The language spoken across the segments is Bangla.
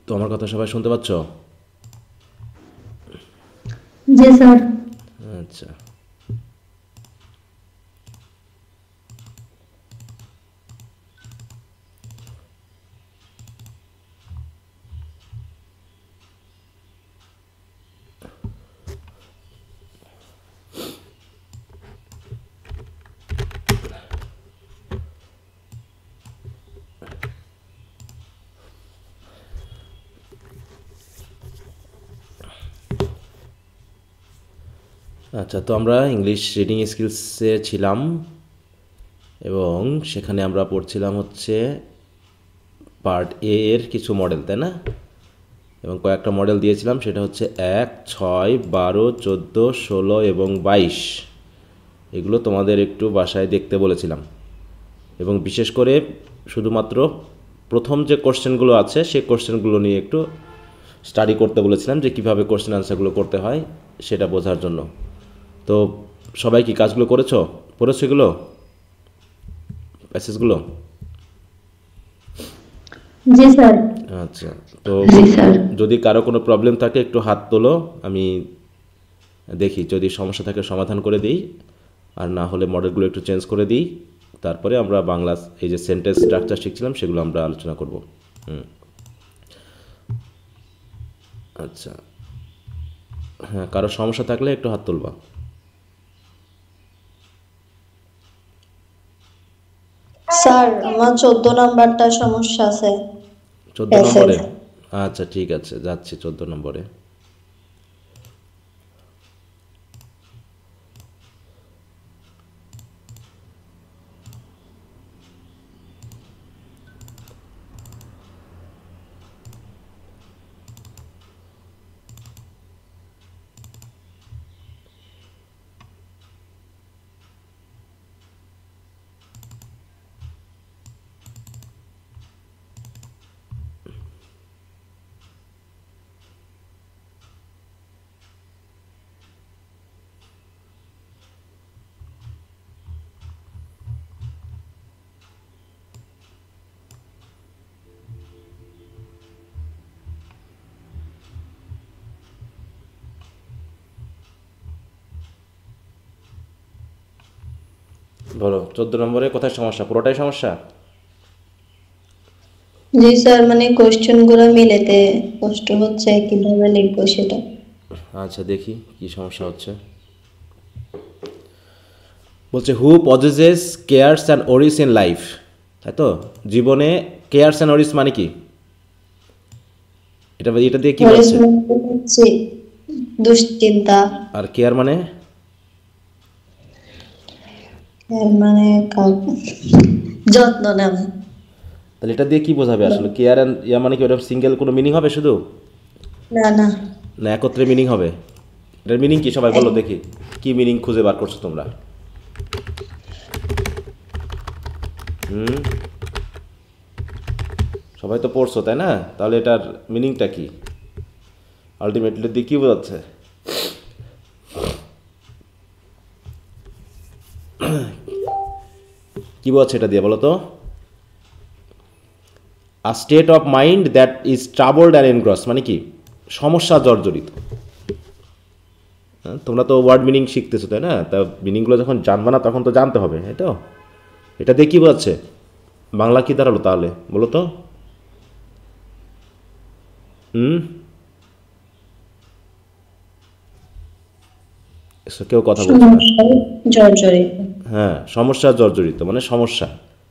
তো আমার কথা সবাই শুনতে পাচ্ছ? জি স্যার। আচ্ছা আচ্ছা, তো আমরা ইংলিশ রিডিং স্কিলসে ছিলাম এবং সেখানে আমরা পড়ছিলাম হচ্ছে পার্ট এ এর কিছু মডেল, তাই না? এবং কয়েকটা মডেল দিয়েছিলাম, সেটা হচ্ছে 1, 6, 12, 14, 16 এবং 22। এগুলো তোমাদের একটু বাসায় দেখতে বলেছিলাম এবং বিশেষ করে শুধুমাত্র প্রথম যে কোশ্চেনগুলো আছে সেই কোশ্চেনগুলো নিয়ে একটু স্টাডি করতে বলেছিলাম, যে কীভাবে কোশ্চেন আনসারগুলো করতে হয় সেটা বোঝার জন্য। তো সবাই কি কাজগুলো করেছো, পড়েছো এগুলো প্যাসেজগুলো? জি স্যার। আচ্ছা, তো যদি কারো কোনো প্রবলেম থাকে একটু হাত তোলো, আমি দেখি যদি সমস্যা থাকে সমাধান করে দিই, আর না হলে মডেলগুলো একটু চেঞ্জ করে দিই। তারপরে আমরা বাংলা এই যে সেন্টেন্স স্ট্রাকচার শিখছিলাম সেগুলো আমরা আলোচনা করব। আচ্ছা, হ্যাঁ, কারো সমস্যা থাকলে একটু হাত তুলবা। স্যার আমার 14 নাম্বারটা সমস্যা আছে। 14 প্যাসেজ। নম্বরে? আচ্ছা ঠিক আছে, যাচ্ছি 14 নম্বরে। বলো 14 নম্বরে কোথায় সমস্যা? পুরোটাই সমস্যা? জি স্যার, মানে কোশ্চেন গুলো মিলেতে কষ্ট হচ্ছে, কিভাবে লিখবো সেটা। আচ্ছা দেখি কি সমস্যা হচ্ছে। বলছে who possesses cares and worries in life, তাই তো? জীবনে কেয়ারস অ্যান্ড ওরিস মানে কি? এটা দিয়ে কি বলছে? হচ্ছে দুশ্চিন্তা। আর কেয়ার মানে? এর মানে যত্ন নেওয়া। তাহলে এটা দিয়ে কি বোঝাবে আসলে? কেয়ার অ্যান্ড ইয়া মানে কি ওটা সিঙ্গেল কোনো মিনিং হবে শুধু, না না, না একত্রে মিনিং হবে? এটার মিনিং কি সবাই বলো দেখি, কি মিনিং খুঁজে বার করছো তোমরা? সবাই তো পড়ছো তাই না? তাহলে এটার মিনিংটা কি আলটিমেটলি দিয়ে কী বোঝাচ্ছে? কী বোঝাচ্ছে এটা দিয়ে বলো তো? A state of mind that is troubled and engross মানে কি? সমস্যা জর্জরিত। তোমরা তো ওয়ার্ড মিনিং শিখতেছো তাই না? তা মিনিংগুলো যখন জানবা না তখন তো জানতে হবে, তাই তো? এটা দিয়ে কী বোঝাচ্ছে? বাংলা কী দাঁড়ালো তাহলে বলো তো? কেউ কথা বলছে না। জর্জরিত। হ্যাঁ, সমস্যা জর্জরিত মানে সমস্যা।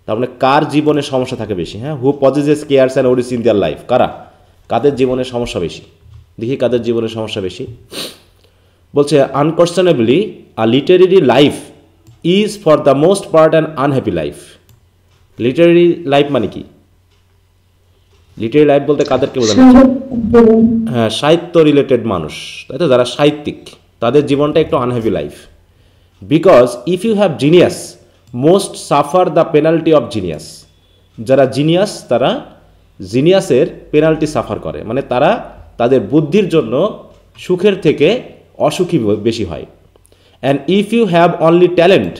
তার মানে কার জীবনে সমস্যা থাকে বেশি? হ্যাঁ, who possesses cares and worries in their life, কারা? কাদের জীবনে সমস্যা বেশি? দেখি কাদের জীবনে সমস্যা বেশি। বলছে unquestionably a literary life is for the most part an unhappy life. Literary life মানে কি? লিটারেরি লাইফ বলতে কাদেরকে বোঝানো হচ্ছে? হ্যাঁ, সাহিত্য রিলেটেড মানুষ, তাই তো? যারা সাহিত্যিক তাদের জীবনটা একটু unhappy life. Because if you have genius most suffer the penalty of genius. যারা জিনিয়াস তারা জিনিয়াসের পেনাল্টি সাফার করে, মানে তারা তাদের বুদ্ধির জন্য সুখের থেকে অসুখী বেশি হয়। And if you have only talent,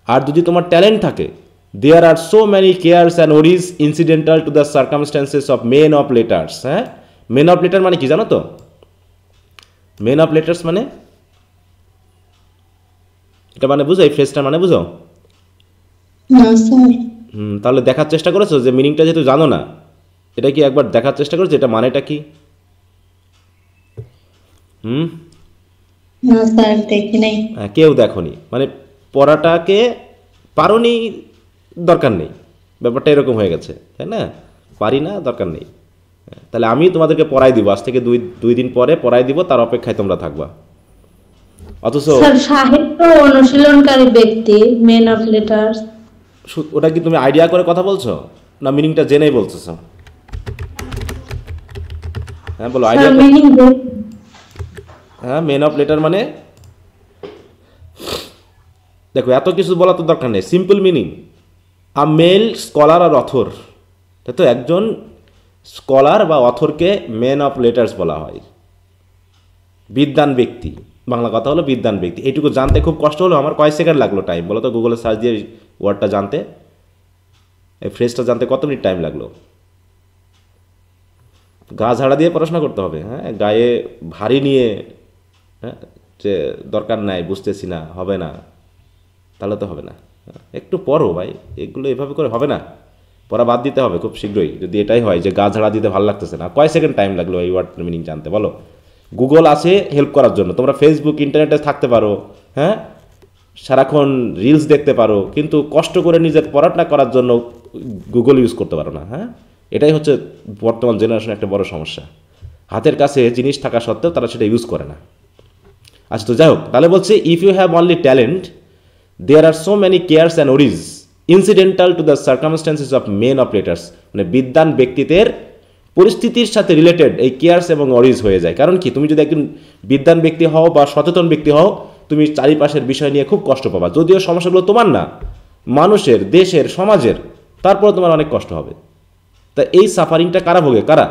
আর যদি তোমার ট্যালেন্ট থাকে, there are so many cares and worries incidental to the circumstances of men of letters. হ্যাঁ, মেন অফ লেটার মানে কি জানো তো? মেন অফ লেটার্স মানে এটা মানে বুঝো, এই ফ্রেজটার মানে বুঝো? না স্যার। তাহলে দেখার চেষ্টা করেছো যে মিনিংটা যেহেতু জানো না, এটা কি একবার দেখার চেষ্টা করেছো এটা মানেটা কি? না স্যার, দেখি নাই। হ্যাঁ, কেউ দেখোনি মানে পড়াটাকে পারোনি, দরকার নেই, ব্যাপারটা এরকম হয়ে গেছে, তাই না? পারি না, দরকার নেই। তাহলে আমি তোমাদেরকে পড়াই দিব, আজ থেকে দুই দিন পরে পড়াই দিব, তার অপেক্ষায় তোমরা থাকবা। অথচ স্যার সাহিত্য অনুশীলনকারী ব্যক্তি মেন অফ লেটার্স। ওটা কি তুমি আইডিয়া করে কথা বলছো না মিনিংটা জেনেই বলতেছো? হ্যাঁ বলো, আইডিয়া। স্যার মিনিং হ্যাঁ, মেন অফ লেটার মানে দেখো এত কিছু বলা তো দরকার নেই, simple meaning a mail scholar R author, তাই তো? একজন স্কলার বা অথরকে মেন অফ লেটার্স বলা হয়, বিদ্বান ব্যক্তি, বাংলা কথা হলো বিদ্বান ব্যক্তি। এইটুকু জানতে খুব কষ্ট হলো আমার, কয় সেকেন্ড লাগলো টাইম বলো তো? গুগলে সার্চ দিয়ে ওয়ার্ডটা জানতে, এই ফ্রেজটা জানতে কত মিনিট টাইম লাগলো? গা ঝাড়া দিয়ে পড়াশোনা করতে হবে, হ্যাঁ? গায়ে ভারী নিয়ে, হ্যাঁ, যে দরকার নাই, বুঝতেছি না, হবে না, তাহলে তো হবে না। একটু পড়ো ভাই, এগুলো এভাবে করে হবে না, পড়া বাদ দিতে হবে খুব শীঘ্রই। যদি এটাই হয় যে গা ঝাড়া দিতে ভালো লাগতেছে না, কয় সেকেন্ড টাইম লাগলো এই ওয়ার্ডটার মিনিং জানতে বলো? গুগল আছে হেল্প করার জন্য, তোমরা ফেসবুক ইন্টারনেটে থাকতে পারো, হ্যাঁ, সারাক্ষণ রিলস দেখতে পারো, কিন্তু কষ্ট করে নিজের পড়াশোনা করার জন্য গুগল ইউজ করতে পারো না। হ্যাঁ, এটাই হচ্ছে বর্তমান জেনারেশনের একটা বড় সমস্যা। হাতের কাছে জিনিস থাকা সত্ত্বেও তারা সেটা ইউজ করে না। আচ্ছা, তো যাই হোক, তাহলে বলছে if you have only talent there are so many cares and worries incidental to the circumstances of men of letters. মানে বিদ্বান ব্যক্তিদের পরিস্থিতির সাথে রিলেটেড এই কেয়ার্স এবং অরিজ হয়ে যায়। কারণ কি, তুমি যদি একজন বিদ্বান ব্যক্তি হও বা সচেতন ব্যক্তি হও, তুমি চারিপাশের বিষয় নিয়ে খুব কষ্ট পাবা, যদিও সমস্যাগুলো তোমার না, মানুষের, দেশের, সমাজের, তারপরে তোমার অনেক কষ্ট হবে। তা এই সাফারিংটা কারা ভোগে? কারা?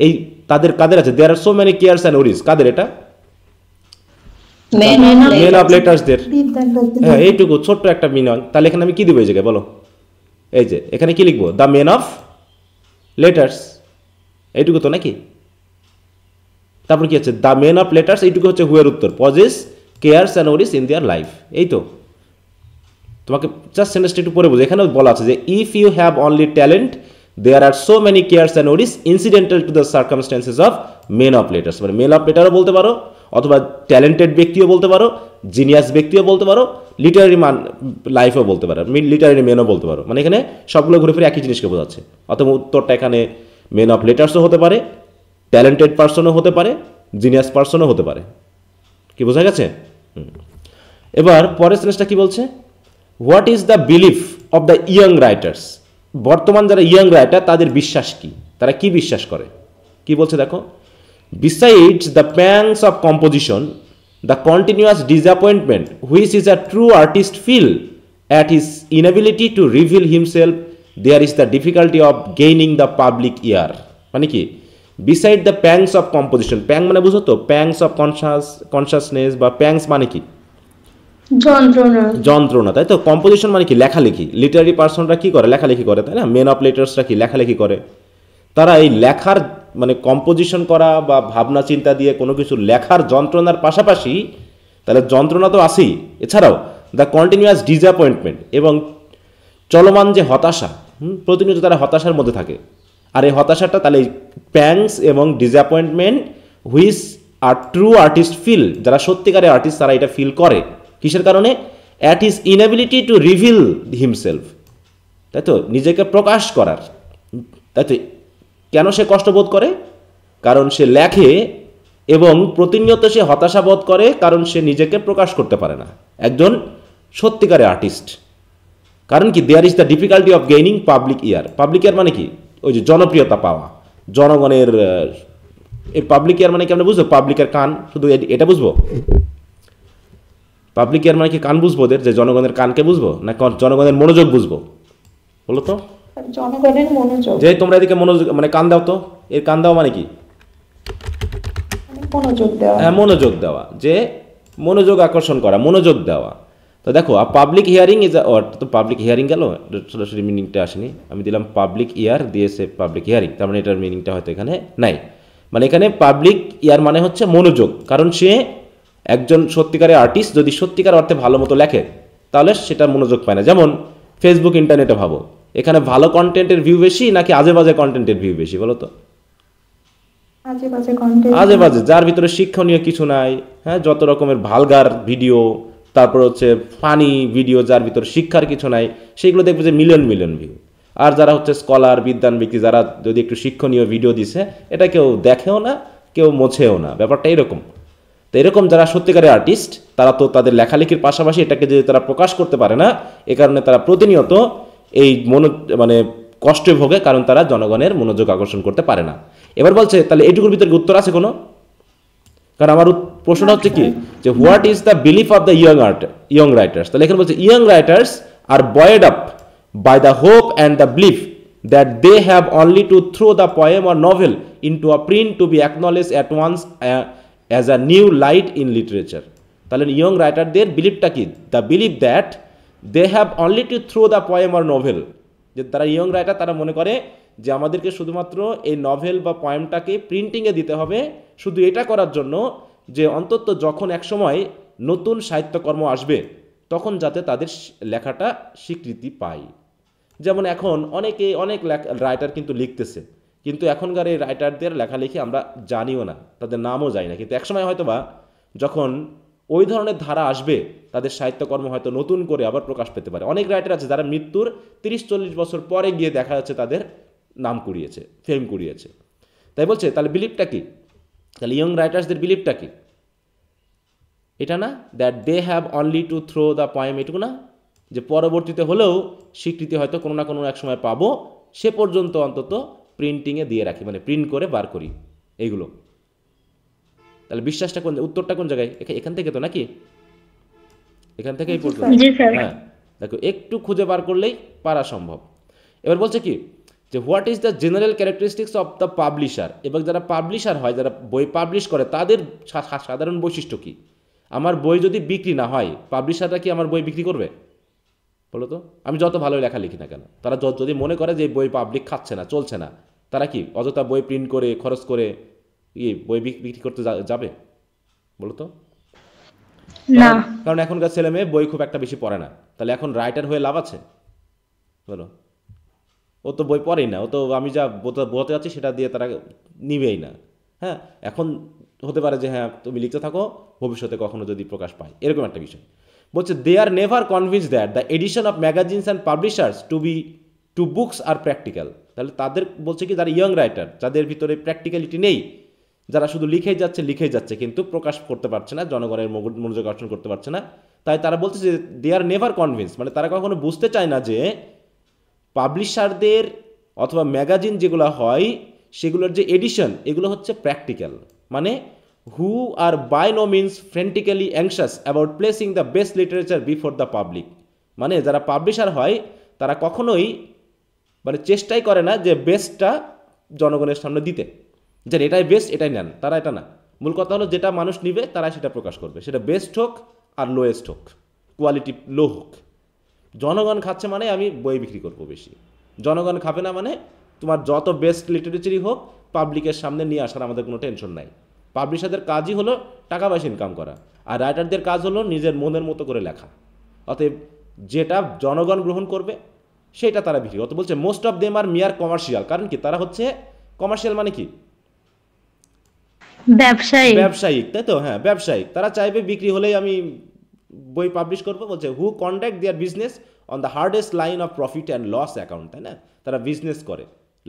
এই কাদের আছে? There are so many cares and worries, কাদের এটা? মেন অফ লেটার্সদের। হ্যাঁ, এইটুকু ছোট্ট একটা মিনিং। তাহলে এখানে আমি কি দিব এই জায়গায় বলো? এই যে এখানে কি লিখবো? দ্য মেন অফ লেটার্স, এইটুকু তো নাকি? তারপর কি আছে? দ্য মেন অফ লেটার্স, এইটুকু হচ্ছে হুয়ের উত্তর, possess cares and worries in their life. এই তো, তোমাকে জাস্ট সেন্টেন্সটা একটু পড়ে বোঝো। এখানেও বলা আছে যে if you have only talent there are so many cares and worries incidental to the circumstances of men of letters. মানে মেন অফ লেটারও বলতে পারো, অথবা ট্যালেন্টেড ব্যক্তিও বলতে পারো, জিনিয়াস ব্যক্তিও বলতে পারো, লিটারারি লাইফও বলতে পারো, লিটারারি মেনও বলতে পারো। মানে এখানে সবগুলো ঘুরে ফিরে একই জিনিসকে বোঝাচ্ছে। অথবা উত্তরটা এখানে মেন অফ লেটার্সও হতে পারে, ট্যালেন্টেড পার্সনও হতে পারে, জিনিয়াস পার্সনও হতে পারে। কি বোঝা গেছে? এবার পরের সেন্টেন্সটা কি বলছে? What is the belief of the young writers. বর্তমান যারা ইয়ং রাইটার তাদের বিশ্বাস কি, তারা কি বিশ্বাস করে? কি বলছে দেখো, besides the pangs of composition the continuous disappointment which is a true artist feel at his inability to reveal himself there is the difficulty of gaining the public ear. মানে কি, beside the pangs of composition, pang মানে বুঝো তো, প্যাংস অফ কনসাসনেস বা প্যাংস মানে কি? যন্ত্রণা, তাই তো? কম্পোজিশন মানে কি? লেখালেখি। লিটারারি পার্সনরা কি করে? লেখালেখি করে, তাই না? মেন অফ লেটার্সরা কি? লেখালেখি করে। তারা এই লেখার মানে কম্পোজিশন করা বা ভাবনা চিন্তা দিয়ে কোনো কিছু লেখার যন্ত্রণার পাশাপাশি, তাহলে যন্ত্রণা তো আছেই, এছাড়াও দ্য কন্টিনিউয়াস ডিসঅ্যাপয়েন্টমেন্ট, এবং চলমান যে হতাশা, প্রতিনিয়ত তারা হতাশার মধ্যে থাকে। আর এই হতাশাটা তাহলে প্যাংস এবং disappointment which are true artist feel, যারা সত্যিকারের আর্টিস্ট তারা এটা ফিল করে। কিসের কারণে? At his inability to reveal himself, তাই তো? নিজেকে প্রকাশ করার, তাই তো? কেন সে কষ্ট বোধ করে? কারণ সে লেখে এবং প্রতিনিয়ত সে হতাশা বোধ করে, কারণ সে নিজেকে প্রকাশ করতে পারে না, একজন সত্যিকারের আর্টিস্ট। কারণ কি, there is the difficulty of gaining public ear. Public ear মানে কি? ওই যে জনপ্রিয়তা পাওয়া, জনগণের। এই পাবলিক ইয়ার মানে কি আমরা বুঝবো? পাবলিকের কান, শুধু এটা বুঝবো? পাবলিক ইয়ার মানে কি কান বুঝবো ওদের, যে জনগণের কানকে বুঝবো না জনগণের মনোযোগ বুঝবো? বলো তো। জনগণের মনোযোগ, যে তোমরা এদিকে মনোযোগ মানে কান দাও তো, এর কান দাও মানে কি? মনোযোগ দেওয়া। হ্যাঁ, মনোযোগ দেওয়া, যে মনোযোগ আকর্ষণ করা, মনোযোগ দেওয়া। তো দেখো, পাবলিক হিয়ারিং ইজ তো পাবলিক হিয়ারিং গেল, সরাসরি মিনিংটা আসেনি, আমি দিলাম পাবলিক ইয়ার দিয়েছে পাবলিক হিয়ারিং, তার মানে এটার মিনিংটা হয়তো এখানে নাই। মানে এখানে পাবলিক ইয়ার মানে হচ্ছে মনোযোগ, কারণ সে একজন সত্যিকারের আর্টিস্ট যদি সত্যিকার অর্থে ভালো মতো লেখে তাহলে সেটা মনোযোগ পায় না। যেমন ফেসবুক, ইন্টারনেটে ভাবো, এখানে ভালো কন্টেন্টের ভিউ বেশি নাকি আজে বাজে কন্টেন্টের ভিউ বেশি বলো তো? আজে বাজে কন্টেন্ট। আজে বাজে, যার ভিতরে শিক্ষণীয় কিছু নাই, হ্যাঁ, যত রকমের ভালগার ভিডিও, তারপর হচ্ছে ফানি ভিডিও, যার ভিতরে শিক্ষার কিছু নাই, সেগুলো দেখবে যে মিলিয়ন মিলিয়ন ভিউ। আর যারা হচ্ছে স্কলার, বিদ্বান ব্যক্তি, যারা যদি একটু শিক্ষণীয় ভিডিও দিছে, এটা কেউ দেখেও না, কেউ মোছেও না, ব্যাপারটা এরকম। তো এরকম যারা সত্যিকারের আর্টিস্ট, তারা তো তাদের লেখালেখির পাশাপাশি এটাকে যে তারা প্রকাশ করতে পারে না, এ কারণে তারা প্রতিনিয়ত এই মানে কষ্টে ভোগে, কারণ তারা জনগণের মনোযোগ আকর্ষণ করতে পারে না। এবার বলছে তাহলে এইটুকুর ভিতরে উত্তর আছে কোনো? কারণ আমার প্রশ্নটা হচ্ছে কি, যে what is the belief of the young writers. তাহলে এখানে বলছে young writers are buoyed up by the hope and the belief that they have only to throw the poem or novel into a print to be acknowledge at once as a new light in literature. তাহলে ইয়ং রাইটারদের বিলিফটা কি? The believe that they have only to throw the poem or novel, যে তারা ইয়ং রাইটার, তারা মনে করে যে আমাদেরকে শুধুমাত্র এই নভেল বা পয়েমটাকে প্রিন্টিংয়ে দিতে হবে, শুধু এটা করার জন্য যে অন্তত যখন একসময় নতুন সাহিত্যকর্ম আসবে তখন যাতে তাদের লেখাটা স্বীকৃতি পায়। যেমন এখন অনেক রাইটার কিন্তু লিখতেছে, কিন্তু এখনকার এই রাইটারদের লেখালেখি আমরা জানিও না, তাদের নামও জানি না, কিন্তু একসময় হয়তো বা যখন ওই ধরনের ধারা আসবে তাদের সাহিত্যকর্ম হয়তো নতুন করে আবার প্রকাশ পেতে পারে। অনেক রাইটার আছে যারা মৃত্যুর 30-40 বছর পরে গিয়ে দেখা যাচ্ছে তাদের নাম কুড়িয়েছে, ফেম কুড়িয়েছে। তাই বলছে তাহলে বিলিভটা কি? তাহলে ইয়ং রাইটার্সদের বিলিভটা কি? এটা না, that they have only to throw the poem, এটুকু না, যে পরবর্তীতে হলেও স্বীকৃতি হয়তো কোনো না কোনো এক সময় পাবো, সে পর্যন্ত অন্তত প্রিন্টিংয়ে দিয়ে রাখি, মানে প্রিন্ট করে বার করি এইগুলো। তাহলে বিশ্বাসটা কোন, উত্তরটা কোন জায়গায়? এখান থেকে তো নাকি, এখান থেকেই পড়তে। হ্যাঁ দেখো, একটু খুঁজে বার করলেই পারা সম্ভব। এবার বলছে কি, যে what is the general characteristics of the publisher, এবং যারা পাবলিশার হয়, যারা বই পাবলিশ করে, তাদের সাধারণ বৈশিষ্ট্য কি? আমার বই যদি বিক্রি না হয়, পাবলিশাররা কি আমার বই বিক্রি করবে বলো তো? আমি যত ভালো লেখা লিখি না কেন, তারা যদি মনে করে যে বই পাবলিক খাচ্ছে না, চলছে না, তারা কি অযথা বই প্রিন্ট করে খরচ করে বই বিক্রি করতে যাবে বলো তো? না। কারণ এখনকার ছেলে মেয়ে বই খুব একটা বেশি পড়ে না, তাহলে এখন রাইটার হয়ে লাভ আছে বলো? ও তো বই পড়েই না, ও তো আমি যা বলতে যাচ্ছি সেটা দিয়ে তারা নিবেই না। হ্যাঁ, এখন হতে পারে যে হ্যাঁ তুমি লিখতে থাকো, ভবিষ্যতে কখনো যদি প্রকাশ পায়, এরকম একটা বিষয়। বলছে they are never convince that the edition of magazines and publishers to books are practical. তাহলে তাদের বলছে কি, যারা ইয়ং রাইটার, যাদের ভিতরে প্র্যাকটিক্যালিটি নেই, যারা শুধু লিখেই যাচ্ছে কিন্তু প্রকাশ করতে পারছে না, জনগণের মনোযোগ আকর্ষণ করতে পারছে না, তাই তারা বলছে যে দে আর নেভার কনভিন্স, মানে তারা কখনো বুঝতে চায় না যে পাবলিশারদের অথবা ম্যাগাজিন যেগুলো হয় সেগুলোর যে এডিশন, এগুলো হচ্ছে প্র্যাকটিক্যাল, মানে who are by no means frantically anxious about placing the best literature before the public. মানে যারা পাবলিশার হয় তারা কখনোই মানে চেষ্টাই করে না যে বেস্টটা জনগণের সামনে দিতে, যে এটাই বেস্ট, এটাই নেন, তারা এটা না। মূল কথা হলো যেটা মানুষ নিবে তারা সেটা প্রকাশ করবে, সেটা বেস্ট হোক আর লোয়েস্ট হোক, কোয়ালিটি লো হোক। জনগণ খাচ্ছে মানে আমি বই বিক্রি করবো বেশি, জনগণ খাবে না মানে তোমার যত বেস্ট লিটারেচারই হোক পাবলিকের সামনে নিয়ে আসার আমাদের কোনো টেনশন নাই। পাবলিশারদের কাজই হলো টাকা পয়সা ইনকাম করা, আর রাইটারদের কাজ হলো নিজের মনের মতো করে লেখা। অতএব যেটা জনগণ গ্রহণ করবে সেটা তারা বিক্রি। অত বলছে মোস্ট অফ দেম আর মিয়ার কমার্শিয়াল, কারণ কি তারা হচ্ছে কমার্শিয়াল মানে কি ব্যবসায়িক, তাই তো? হ্যাঁ ব্যবসায়িক, তারা চাইবে বিক্রি হলেই আমি বই পাবলিশ করবো। বলছে who conduct their business on the hardest line of profit and loss account, তাই না? তারা বিজনেস করে,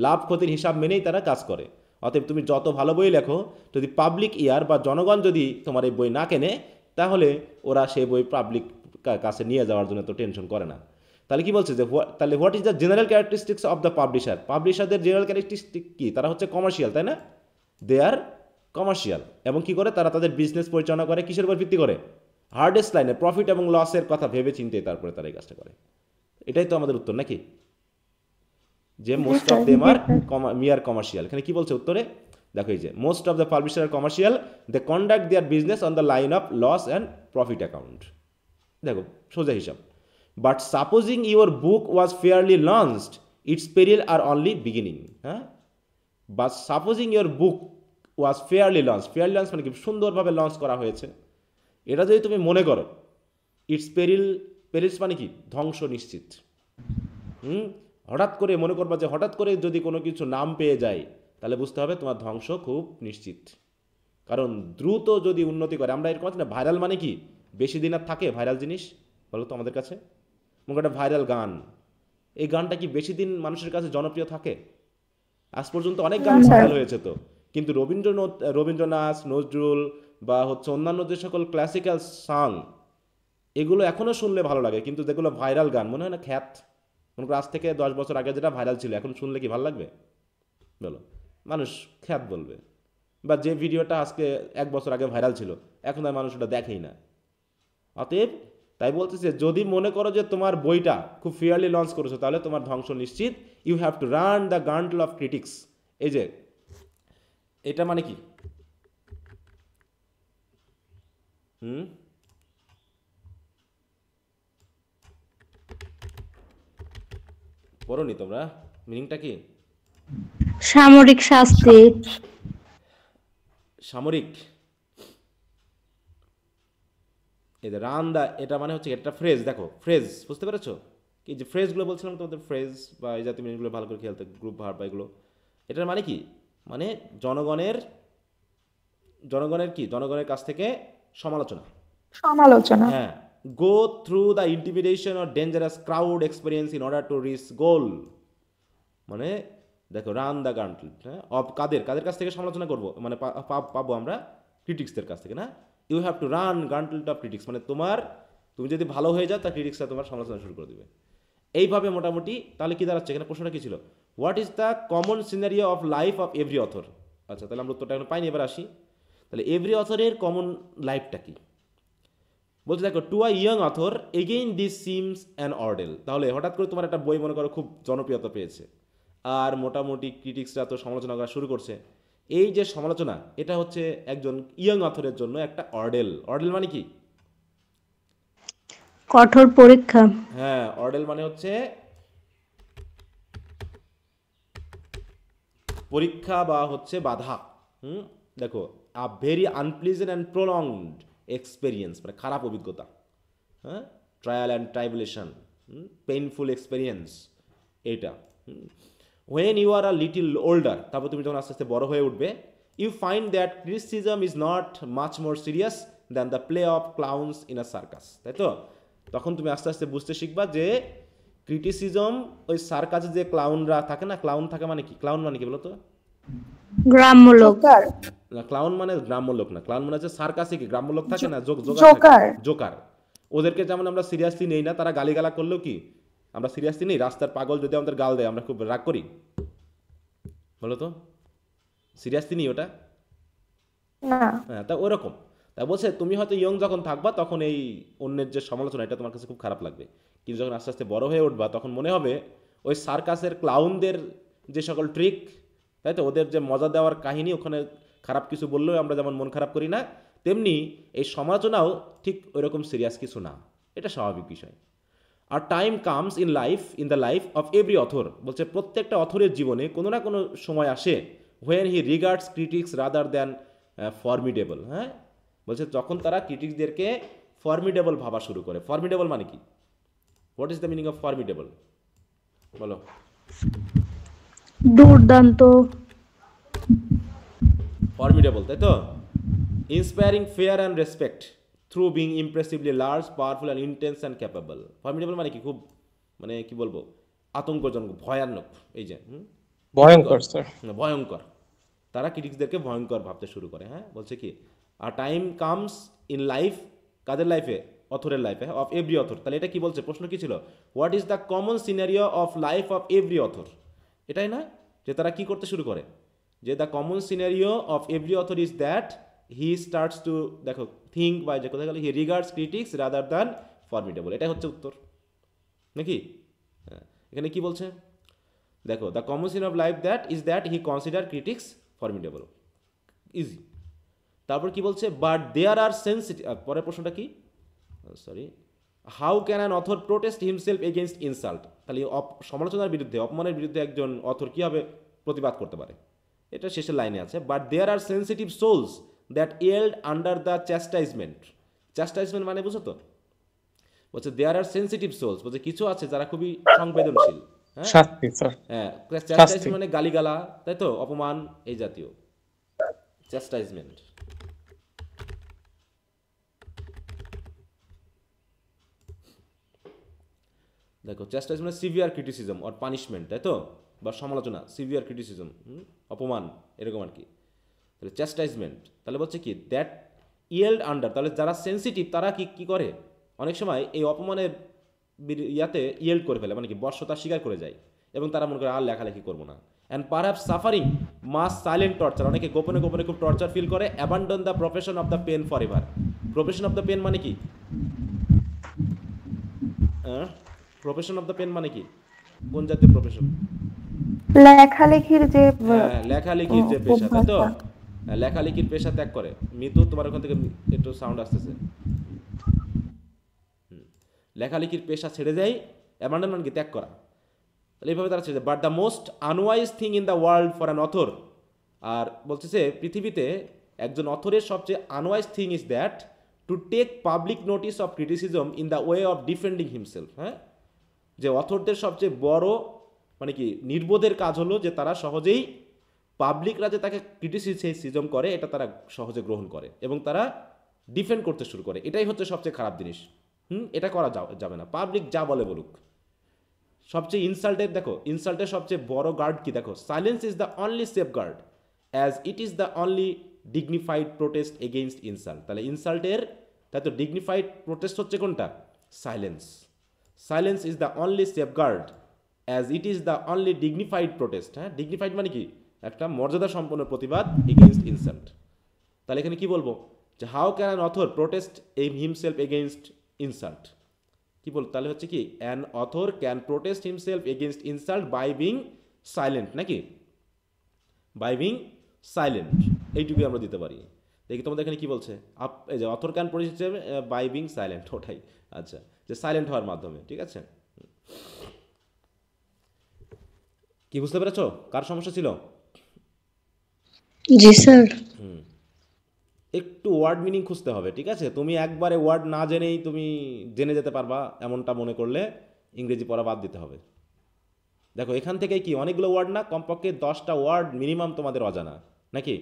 লাভ ক্ষতির হিসাব মেনেই তারা কাজ করে। অতএব তুমি যত ভালো বই লেখো, যদি পাবলিক ইয়ার বা জনগণ যদি তোমার এই বই না কেনে, তাহলে ওরা সেই বই পাবলিক কাছে নিয়ে যাওয়ার জন্য তো টেনশন করে না। তাহলে কি বলছে যে তাহলে what is the general characteristics of the publisher? পাবলিশারদের জেনারেল ক্যারেক্টারিস্টিক কি? তারা হচ্ছে কমার্শিয়াল, তাই না? They are commercial. এবং কি করে তারা তাদের বিজনেস পরিচালনা করে কিসের উপর ভিত্তি করে? হার্ডেস্ট লাইনে প্রফিট এবং লসের কথা ভেবে চিন্তে তারপরে তারা এই কাজটা করে। এটাই তো আমাদের উত্তর নাকি, যে মোস্ট অফ দেম আর মিয়ার কমার্শিয়াল। এখানে কি বলছে উত্তরে? দেখো এই যে most of the publisher are commercial, they conduct their business on the line of loss and profit account. দেখো সোজা হিসাব। But supposing your book was fairly launched, its peril are only beginning. হ্যাঁ, but supposing your book was fairly launch মানে কি সুন্দরভাবে লঞ্চ করা হয়েছে, এটা যদি তুমি মনে করো, ইটস পেরিলস মানে কি ধ্বংস নিশ্চিত। হঠাৎ করে মনে করবা যে হঠাৎ করে যদি কোনো কিছু নাম পেয়ে যায়, তাহলে বুঝতে হবে তোমার ধ্বংস খুব নিশ্চিত। কারণ দ্রুত যদি উন্নতি করে, আমরা এরকম আছে না, ভাইরাল মানে কি বেশি দিন আর থাকে ভাইরাল জিনিস, বলো তো আমাদের কাছে। মনে করো একটা ভাইরাল গান, এই গানটা কি বেশি দিন মানুষের কাছে জনপ্রিয় থাকে? আজ পর্যন্ত অনেক গান ভাইরাল হয়েছে তো, কিন্তু রবীন্দ্রনাথ, নজরুল বা হচ্ছে অন্যান্য যে সকল ক্লাসিক্যাল সং, এগুলো এখনও শুনলে ভালো লাগে, কিন্তু যেগুলো ভাইরাল গান মনে হয় না খ্যাত। মনে করো আজ থেকে 10 বছর আগে যেটা ভাইরাল ছিল, এখন শুনলে কি ভালো লাগবে বলো? মানুষ খ্যাত বলবে। বা যে ভিডিওটা আজকে 1 বছর আগে ভাইরাল ছিল, এখন আর মানুষ ওটা দেখেই না। অতএব তাই বলতেছে, যদি মনে করো যে তোমার বইটা খুব ফেয়ারলি লঞ্চ করেছো, তাহলে তোমার ধ্বংস নিশ্চিত। You have to run the gauntlet of critics. এই যে এটা মানে কি, পড়োনি তোমরা? মিনিংটা কি? সামরিক শাস্তি। সামরিক, এই যে রান দা, এটা মানে হচ্ছে একটা ফ্রেজ। দেখো ফ্রেজ বুঝতে পেরেছো? কি যে ফ্রেজগুলো বলছিলাম তোমাদের, ফ্রেজ বা এই জাতীয় মিনিংগুলো ভালো করে খেলতে, গ্রুপ ভার্ব বা এগুলো, এটার মানে কি, মানে জনগণের কি, জনগণের কাছ থেকে সমালোচনা। হ্যাঁ, go through the intimidation or dangerous crowd experience in order to reach goal. মানে দেখো রান দ্য গান্টল, হ্যাঁ, অফ কাদের কাছ থেকে সমালোচনা করবো, মানে পাবো আমরা ক্রিটিক্সদের কাছ থেকে না। You have to run gauntlet of critics, মানে তুমি যদি ভালো হয়ে যাও, তা ক্রিটিক্সরা তোমার সমালোচনা শুরু করে দেবে। এইভাবে মোটামুটি তাহলে কি দাঁড়াচ্ছে এখানে, প্রশ্নটা কি ছিল? What is the common scenario of life of every author? আচ্ছা, তাহলে আমরা উত্তরটা এখন পাইনি, এবার আসি। তাহলে এভরি অথরের কমন লাইফটা কি বলছে? দেখো, to a young author again this seems an ordeal. তাহলে হঠাৎ করে তোমার একটা বই মনে করো খুব জনপ্রিয়তা পেয়েছে, আর মোটামুটি ক্রিটিক্সরা তো সমালোচনা করা শুরু করছে। এই যে সমালোচনা, এটা হচ্ছে একজন ইয়ং অথরের জন্য একটা অর্ডেল। অর্ডেল মানে কি? কঠোর পরীক্ষা। হ্যাঁ, অর্ডেল মানে হচ্ছে পরীক্ষা বা হচ্ছে বাধা। দেখো, a very unpleasant and prolonged experience, মানে খারাপ অভিজ্ঞতা। হ্যাঁ, trial and tribulation, painful experience, এইটা। When you are a little older, তারপর তুমি যখন আস্তে আস্তে বড় হয়ে উঠবে, you find that criticism is not much more serious than the play of clowns in a circus. তাই তো? তখন তুমি আস্তে আস্তে বুঝতে শিখবা যে ক্রিটিসিজম, ওই সার্কাসে যে ক্লাউনরা থাকে না, ক্লাউন থাকে মানে কি, ক্লাউন মানে কি বলো তো? গ্রাম্য লোক। না, ক্লাউন মানে গ্রাম্য লোক না, ক্লাউন মানে হচ্ছে সার্কাসে কি গ্রাম্য লোক থাকে না, জোকার। ওদেরকে যেমন আমরা সিরিয়াসলি নেই না, তারা গালিগালা করলেও কি আমরা সিরিয়াসলি নেই? রাস্তার পাগল যদি আমাদের গাল দেয়, আমরা খুব রাগ করি, বলো তো? সিরিয়াসলি নেই ওটা? হ্যাঁ, তা ওরকম। তা বলছে তুমি হয়তো ইয়ং যখন থাকবা, তখন এই অন্যের যে সমালোচনা, এটা তোমার কাছে খুব খারাপ লাগবে, কিন্তু যখন আস্তে আস্তে বড় হয়ে উঠবা, তখন মনে হবে ওই সার্কাসের ক্লাউনদের যে সকল ট্রিক, তাই তো, ওদের যে মজা দেওয়ার কাহিনী, ওখানে খারাপ কিছু বললেও আমরা যেমন মন খারাপ করি না, তেমনি এই সমালোচনাও ঠিক ওইরকম সিরিয়াস কিছু না, এটা স্বাভাবিক বিষয়। আর time comes in the life of every author, বলছে প্রত্যেকটা অথরের জীবনে কোনো না কোনো সময় আসে, when he regards critics rather than formidable. হ্যাঁ, বলছে যখন তারা ক্রিটিক্সদেরকে ফর্মিডেবল ভাবা শুরু করে। ফর্মিডেবল মানে কি? What is the meaning of formidable বলো? দুর্দান্ত। ফর্মিডেবল, তাই তো? Inspiring fair and respect through being ইমপ্রেসিভলি large, powerful and intense and capable. Formidable মানে কি? খুব, মানে কি বলবো, আতঙ্কজনক, ভয়ানক। এই যে ভয়ঙ্কর স্যার, ভয়ঙ্কর। তারা ক্রিটিক্সদেরকে ভয়ঙ্কর ভাবতে শুরু করে। হ্যাঁ, বলছে কি, আর টাইম কামস ইন লাইফ, কাদের লাইফে? অথরের লাইফে, অফ এভরি অথর। তাহলে এটা কি বলছে? প্রশ্ন কি ছিল? What is the common scenario of life of every author? এটাই না, যে তারা কি করতে শুরু করে, যে the common scenario of every author is that he starts to, দেখো, থিঙ্ক, বা যে কোথায় গেল, he regards critics rather than formidable. এটাই হচ্ছে উত্তর নাকি? হ্যাঁ, এখানে কি বলছে দেখো, the common scene of life that is that he consider critics formidable. Easy. তারপর কি বলছে? বাট দেয়ার আর সেন্সিটিভ, পরের প্রশ্নটা কি, sorry, how can an author protest himself against insult? তাহলে সমালোচনার বিরুদ্ধে, অপমানের বিরুদ্ধে একজন অথর কীভাবে প্রতিবাদ করতে পারে? এটা শেষের লাইনে আছে, but there are sensitive souls that yield under the chastisement. Chastisement মানে বুঝো তো, বলছে দেয়ার আর সেন্সিটিভ সোলস, বলছে কিছু আছে যারা খুবই সংবেদনশীল। হ্যাঁ শাস্তি স্যার, হ্যাঁ, শাস্তি। চ্যাস্টাইজমেন্ট মানে গালিগালা, তাই তো, অপমান, এই জাতীয় চ্যাস্টাইজমেন্ট। দেখো চ্যাস্টাইজমেন্ট সিভিয়ার ক্রিটিসিজম অর পানিশমেন্ট, তাই তো, বা সমালোচনা, সিভিয়ার ক্রিটিসিজম, অপমান, এরকম আর কি। তাহলে চ্যাস্টাইজমেন্ট, তাহলে বলছে কি দ্যাট ইয়েল্ড আন্ডার, তাহলে যারা সেন্সিটিভ তারা কি কি করে, অনেক সময় এই অপমানের ইয়াতে ইয়েল্ড করে ফেলে, মানে কি বর্ষতা স্বীকার করে যায়, এবং তারা মনে করে আর লেখালেখি করবো না। And perhaps suffering must silent torture, অনেকে গোপনে গোপনে খুব টর্চার ফিল করে। Abandon the profession of the pen forever. Profession of the pen মানে কি, প্রফেশন অফ দ্য পেন মানে কি, কোন জাতীয় প্রফেশন? লেখালেখির যে লেখালেখির যে পেশা, তাই তো, অভ্যাসটা। লেখালেখির পেশা ত্যাগ করে। মিতু তোমার ওখান থেকে একটু সাউন্ড আসতেছে। লেখালেখির পেশা ছেড়ে দেয়, অ্যাবান্ডন মানে কি ত্যাগ করা। তাহলে এইভাবে তারা ছেড়ে দেয়। But the most unwise thing in the world for an author, আর বলতেছে পৃথিবীতে একজন অথরের সবচেয়ে unwise thing is that to take public notice of criticism in the way of defending himself. হ্যাঁ, যে অথরদের সবচেয়ে বড় মানে কি নির্বোধের কাজ হলো যে তারা সহজেই পাবলিকরা যে তাকে ক্রিটিসিজম করে এটা তারা সহজে গ্রহণ করে এবং তারা ডিফেন্ড করতে শুরু করে। এটাই হচ্ছে সবচেয়ে খারাপ জিনিস। এটা করা যাবে না, পাবলিক যা বলে বলুক। সবচেয়ে ইনসাল্টের, দেখো ইনসাল্টের সবচেয়ে বড় গার্ড কি, দেখো silence is the only safeguard as it is the only dignified protest against insult. তাহলে ইনসাল্টের, তাই তো, ডিগনিফাইড প্রোটেস্ট হচ্ছে কোনটা? Silence. Silence is the only safeguard as it is the only dignified protest. হ্যাঁ, ডিগনিফাইড মানে কি, একটা মর্যাদা সম্পন্ন প্রতিবাদ এগেইনস্ট ইনসাল্ট। তাহলে এখানে কি বলবো, যে how can an author protest himself against insult, কি বল, তাহলে হচ্ছে কি an author can protest himself against insult by being silent, নাকি বাই বিং সাইলেন্ট, এইটুকুই আমরা দিতে পারি। দেখি তোমাদের এখানে কি বলছে, এই যে author can protest by being silent, ওটাই। আচ্ছা, যে সাইলেন্ট হওয়ার মাধ্যমে, ঠিক আছে। কি বুঝতে পেরেছো কার সমস্যা ছিল? জি স্যার। একটু ওয়ার্ড মিনিং খুঁজতে হবে, ঠিক আছে। তুমি একবারে ওয়ার্ড না জেনেই তুমি জেনে যেতে পারবা এমনটা মনে করলে ইংরেজি পড়া বাদ দিতে হবে। দেখো এখান থেকে কি অনেকগুলো ওয়ার্ড না, কমপক্ষে 10টা ওয়ার্ড মিনিমাম তোমাদের অজানা, নাকি?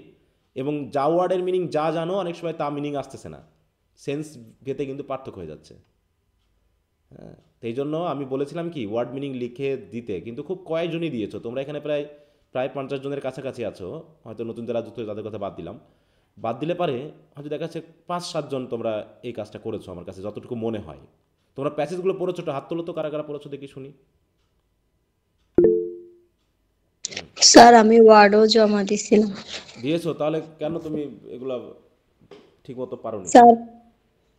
এবং যা ওয়ার্ডের মিনিং যা জানো অনেক সময় তা মিনিং আসতেছে না, সেন্স ভেতে কিন্তু পার্থক্য হয়ে যাচ্ছে। হ্যাঁ, সেই জন্য আমি বলেছিলাম কি ওয়ার্ড মিনিং লিখে দিতে, কিন্তু খুব কয়েকজনই দিয়েছো তোমরা। এখানে প্রায় 50 জনের কাছাকাছি আছো, হয়তো নতুন যারা যুক্ত তাদের কথা বাদ দিলাম। বাদ দিলে পারে হয়তো দেখা যাচ্ছে 5-7 জন তোমরা এই কাজটা করেছো, আমার কাছে যতটুকু মনে হয়। তোমরা প্যাসেজগুলো পড়েছো, হাত তোলো তো কারা কারা পড়েছো দেখি শুনি। স্যার আমি ওয়ার্ডও জমা দিছিলাম। দিয়েছো, তাহলে কেন তুমি এগুলো ঠিকমতো পারোনি? স্যার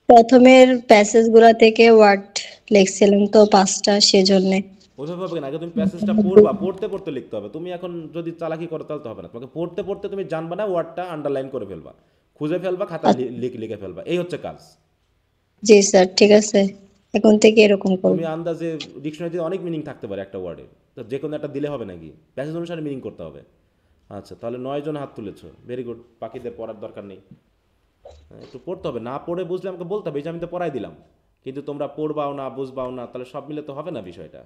প্রথমের প্যাসেজ গুলা থেকে ওয়ার্ড লিখছিলাম তো 5টা, সেজন্য। ওইভাবে হবে না, আগে তুমি প্যাসেজটা পড়বা, পড়তে পড়তে লিখতে হবে। তুমি এখন যদি চালাকি করো তাহলে তো হবে না, তোমাকে পড়তে পড়তে তুমি জানবা না, ওয়ার্ডটা আন্ডারলাইন করে ফেলবা, খুঁজে ফেলবা, খাতা লিখে ফেলবা, এই হচ্ছে কাজ। জি স্যার, ঠিক আছে, এখন থেকে এরকম করব। তুমি আন্দাজে ডিকশনারিতে অনেক মিনিং থাকতে পারে একটা ওয়ার্ডে, তো যে কোনো একটা দিলে হবে নাকি, প্যাসেজ অনুসারে মিনিং করতে হবে। আচ্ছা, তাহলে 9 জন হাত তুলেছো, ভেরি গুড। বাকিদের পড়ার দরকার নেই, একটু পড়তে হবে। না পড়ে বুঝলে আমাকে বলতে হবে, এই যে আমি তো পড়াই দিলাম, কিন্তু তোমরা পড়বাও না, বুঝবাও না, তাহলে সব মিলে তো হবে না বিষয়টা।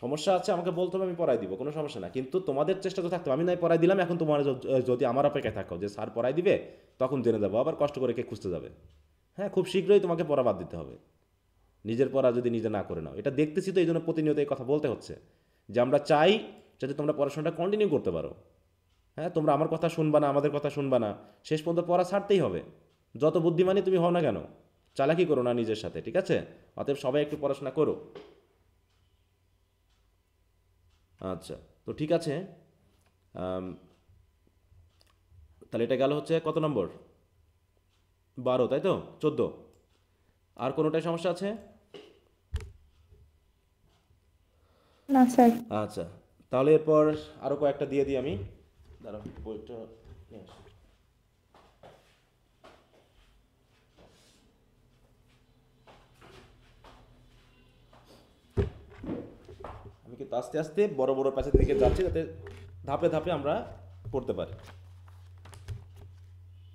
সমস্যা আছে আমাকে বলতে হবে, আমি পড়াই দিব, কোনো সমস্যা না, কিন্তু তোমাদের চেষ্টা তো থাকতে হবে। আমি নাই পড়াই দিলাম, এখন তোমার যদি আমার অপেক্ষায় থাকো যে স্যার পড়াই দিবে, তখন জেনে যাবো, আবার কষ্ট করে কে খুঁজতে যাবে। হ্যাঁ, খুব শীঘ্রই তোমাকে পড়া বাদ দিতে হবে, নিজের পড়া যদি নিজে না করে নাও। এটা দেখতেছি তো, এই জন্য প্রতিনিয়ত এই কথা বলতে হচ্ছে যে আমরা চাই যাতে তোমরা পড়াশোনাটা কন্টিনিউ করতে পারো। হ্যাঁ, তোমরা আমার কথা শুনবা না, আমাদের কথা শুনবা না, শেষ পর্যন্ত পড়া ছাড়তেই হবে, যত বুদ্ধিমানই তুমি হও না কেন। চালাকি করো না নিজের সাথে, ঠিক আছে? অতএব সবাই একটু পড়াশোনা করো। আচ্ছা, তো ঠিক আছে। তাহলে এটা গেল হচ্ছে কত নম্বর? 12, তাই তো? 14। আর কোনোটাই সমস্যা আছে? না স্যার। আচ্ছা, তাহলে এরপর আরও কয়েকটা দিয়ে দিই আমি, দাঁড়াও বইটা নিয়ে আসি। আমি কি কিন্তু আস্তে আস্তে বড় বড় প্যাসেজ দিকে যাচ্ছি, যাতে ধাপে ধাপে আমরা পড়তে পারি।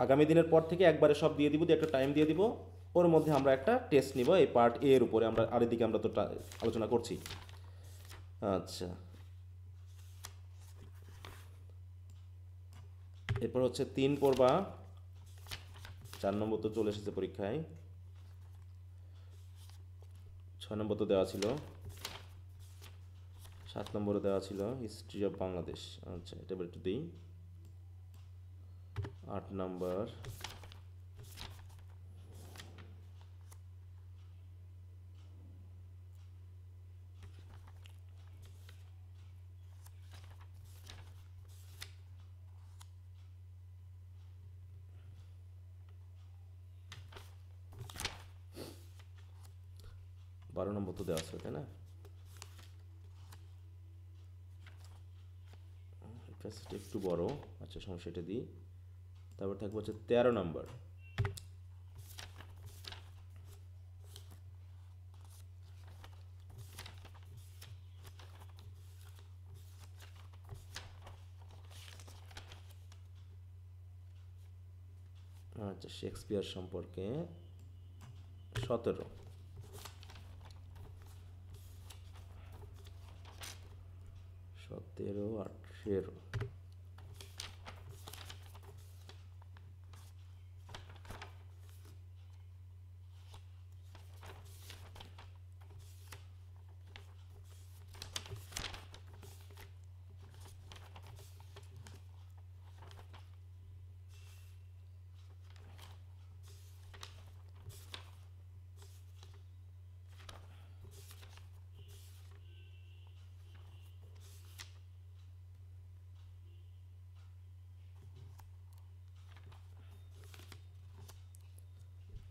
আগামী দিনের পর থেকে একবারে সব দিয়ে দিব, দিয়ে একটা টাইম দিয়ে দিব, ওর মধ্যে আমরা একটা টেস্ট নিব এই পার্ট এ এর উপরে। আমরা আর এদিকে আমরা তো আলোচনা করছি। আচ্ছা, এরপর হচ্ছে 3 পড়বা, 4 নম্বর তো চলে এসেছে পরীক্ষায়, 6 নম্বর তো দেওয়া ছিল, 7 নম্বরে দেওয়া ছিল হিস্ট্রি অফ বাংলাদেশ। আচ্ছা, এটা একটু দিই। 8 নম্বর, বারো নম্বর তো দেওয়া আছে, তাই না? প্যাসেজটা একটু বড়, আচ্ছা সমস্যা, এটা দিই। তারপর থাকবে হচ্ছে 13 নম্বর। আচ্ছা, শেক্সপিয়ার সম্পর্কে 17, 17, 18।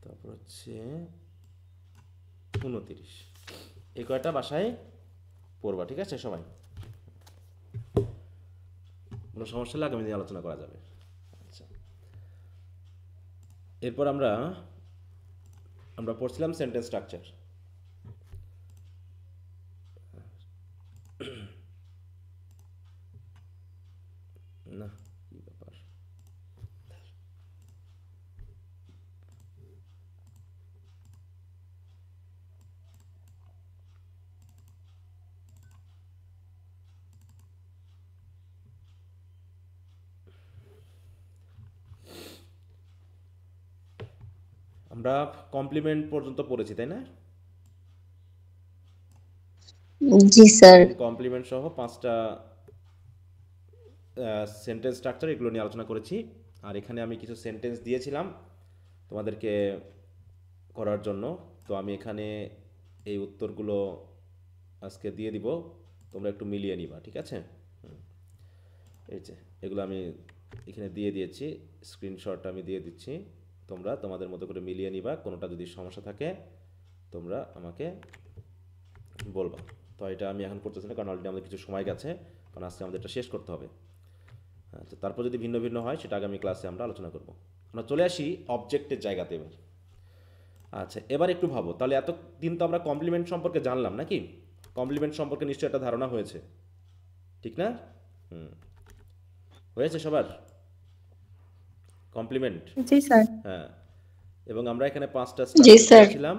তারপর হচ্ছে 29। এই কয়টা বাসায় পড়বা, ঠিক আছে সবাই? কোনো সমস্যা হলে আগামী দিনে আলোচনা করা যাবে। আচ্ছা, এরপর আমরা পড়ছিলাম সেন্টেন্স স্ট্রাকচার। না, কি ব্যাপার, আমরা কমপ্লিমেন্ট পর্যন্ত পড়েছি, তাই না? জি স্যার। কমপ্লিমেন্ট সহ 5টা সেন্টেন্স স্ট্রাকচার, এগুলো নিয়ে আলোচনা করেছি। আর এখানে আমি কিছু সেন্টেন্স দিয়েছিলাম তোমাদেরকে করার জন্য, তো আমি এখানে এই উত্তরগুলো আজকে দিয়ে দিব, তোমরা একটু মিলিয়ে নিবা, ঠিক আছে? এই যে এগুলো আমি এখানে দিয়ে দিয়েছি, স্ক্রিনশট আমি দিয়ে দিচ্ছি, তোমরা তোমাদের মতো করে মিলিয়ে নিবা। কোনোটা যদি সমস্যা থাকে তোমরা আমাকে বলবা। তো এটা আমি এখন করতেছি না, কারণ অলরেডি আমাদের কিছু সময় গেছে, কারণ আজকে আমাদের এটা শেষ করতে হবে। আচ্ছা, তারপর যদি ভিন্ন ভিন্ন হয় সেটা আগামী ক্লাসে আমরা আলোচনা করব। আমরা চলে আসি অবজেক্টের জায়গাতে এবার। আচ্ছা, এবার একটু ভাবো, তাহলে এতদিন তো আমরা কমপ্লিমেন্ট সম্পর্কে জানলাম নাকি? কমপ্লিমেন্ট সম্পর্কে নিশ্চয়ই একটা ধারণা হয়েছে, ঠিক না? হয়েছে সবার কমপ্লিমেন্ট? জি স্যার। হ্যাঁ, এবং আমরা এখানে 5টা জি স্ট্রাকচার স্যার। পেয়েছিলাম।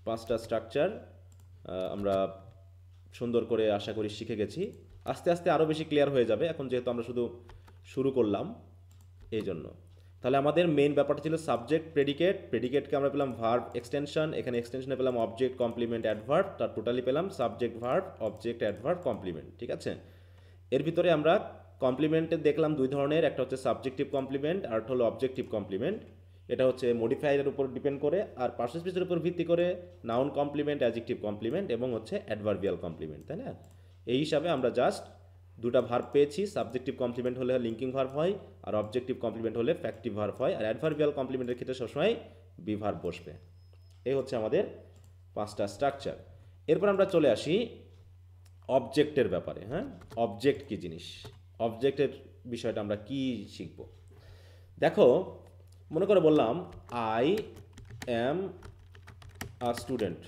5টা স্ট্রাকচার আমরা সুন্দর করে আশা করি শিখে গেছি। আস্তে আস্তে আরও বেশি ক্লিয়ার হয়ে যাবে, এখন যেহেতু আমরা শুধু শুরু করলাম এই জন্য। তাহলে আমাদের মেইন ব্যাপারটা ছিল সাবজেক্ট, প্রেডিকেট। প্রেডিকেটকে আমরা পেলাম ভার্ব এক্সটেনশন, এখানে এক্সটেনশনে পেলাম অবজেক্ট, কমপ্লিমেন্ট, অ্যাডভার্ব। তার টোটালি পেলাম subject, verb, object, adverb, complement, ঠিক আছে? এর ভিতরে আমরা কমপ্লিমেন্টে দেখলাম 2 ধরনের, একটা হচ্ছে সাবজেক্টিভ কমপ্লিমেন্ট আর একটা হলো অবজেক্টিভ কমপ্লিমেন্ট। এটা হচ্ছে মডিফায়ারের উপর ডিপেন্ড করে, আর পার্সেস স্পিচের উপর ভিত্তি করে নাউন কমপ্লিমেন্ট, অ্যাডজেক্টিভ কমপ্লিমেন্ট এবং হচ্ছে অ্যাডভার্বিয়াল কমপ্লিমেন্ট, তাই না? এই হিসাবে আমরা জাস্ট 2টা ভার্ব পেয়েছি। সাবজেক্টিভ কমপ্লিমেন্ট হলে লিঙ্কিং ভার্ব হয়, আর অবজেক্টিভ কমপ্লিমেন্ট হলে ফ্যাক্টিভ ভার্ব হয়, আর অ্যাডভার্বিয়াল কমপ্লিমেন্টের ক্ষেত্রে সবসময় বি ভার্ব বসবে। এই হচ্ছে আমাদের 5টা স্ট্রাকচার। এরপর আমরা চলে আসি অবজেক্টের ব্যাপারে। হ্যাঁ, অবজেক্ট কী জিনিস, অবজেক্টের বিষয়টা আমরা কি শিখব। দেখো, মনে করে বললাম I am a student,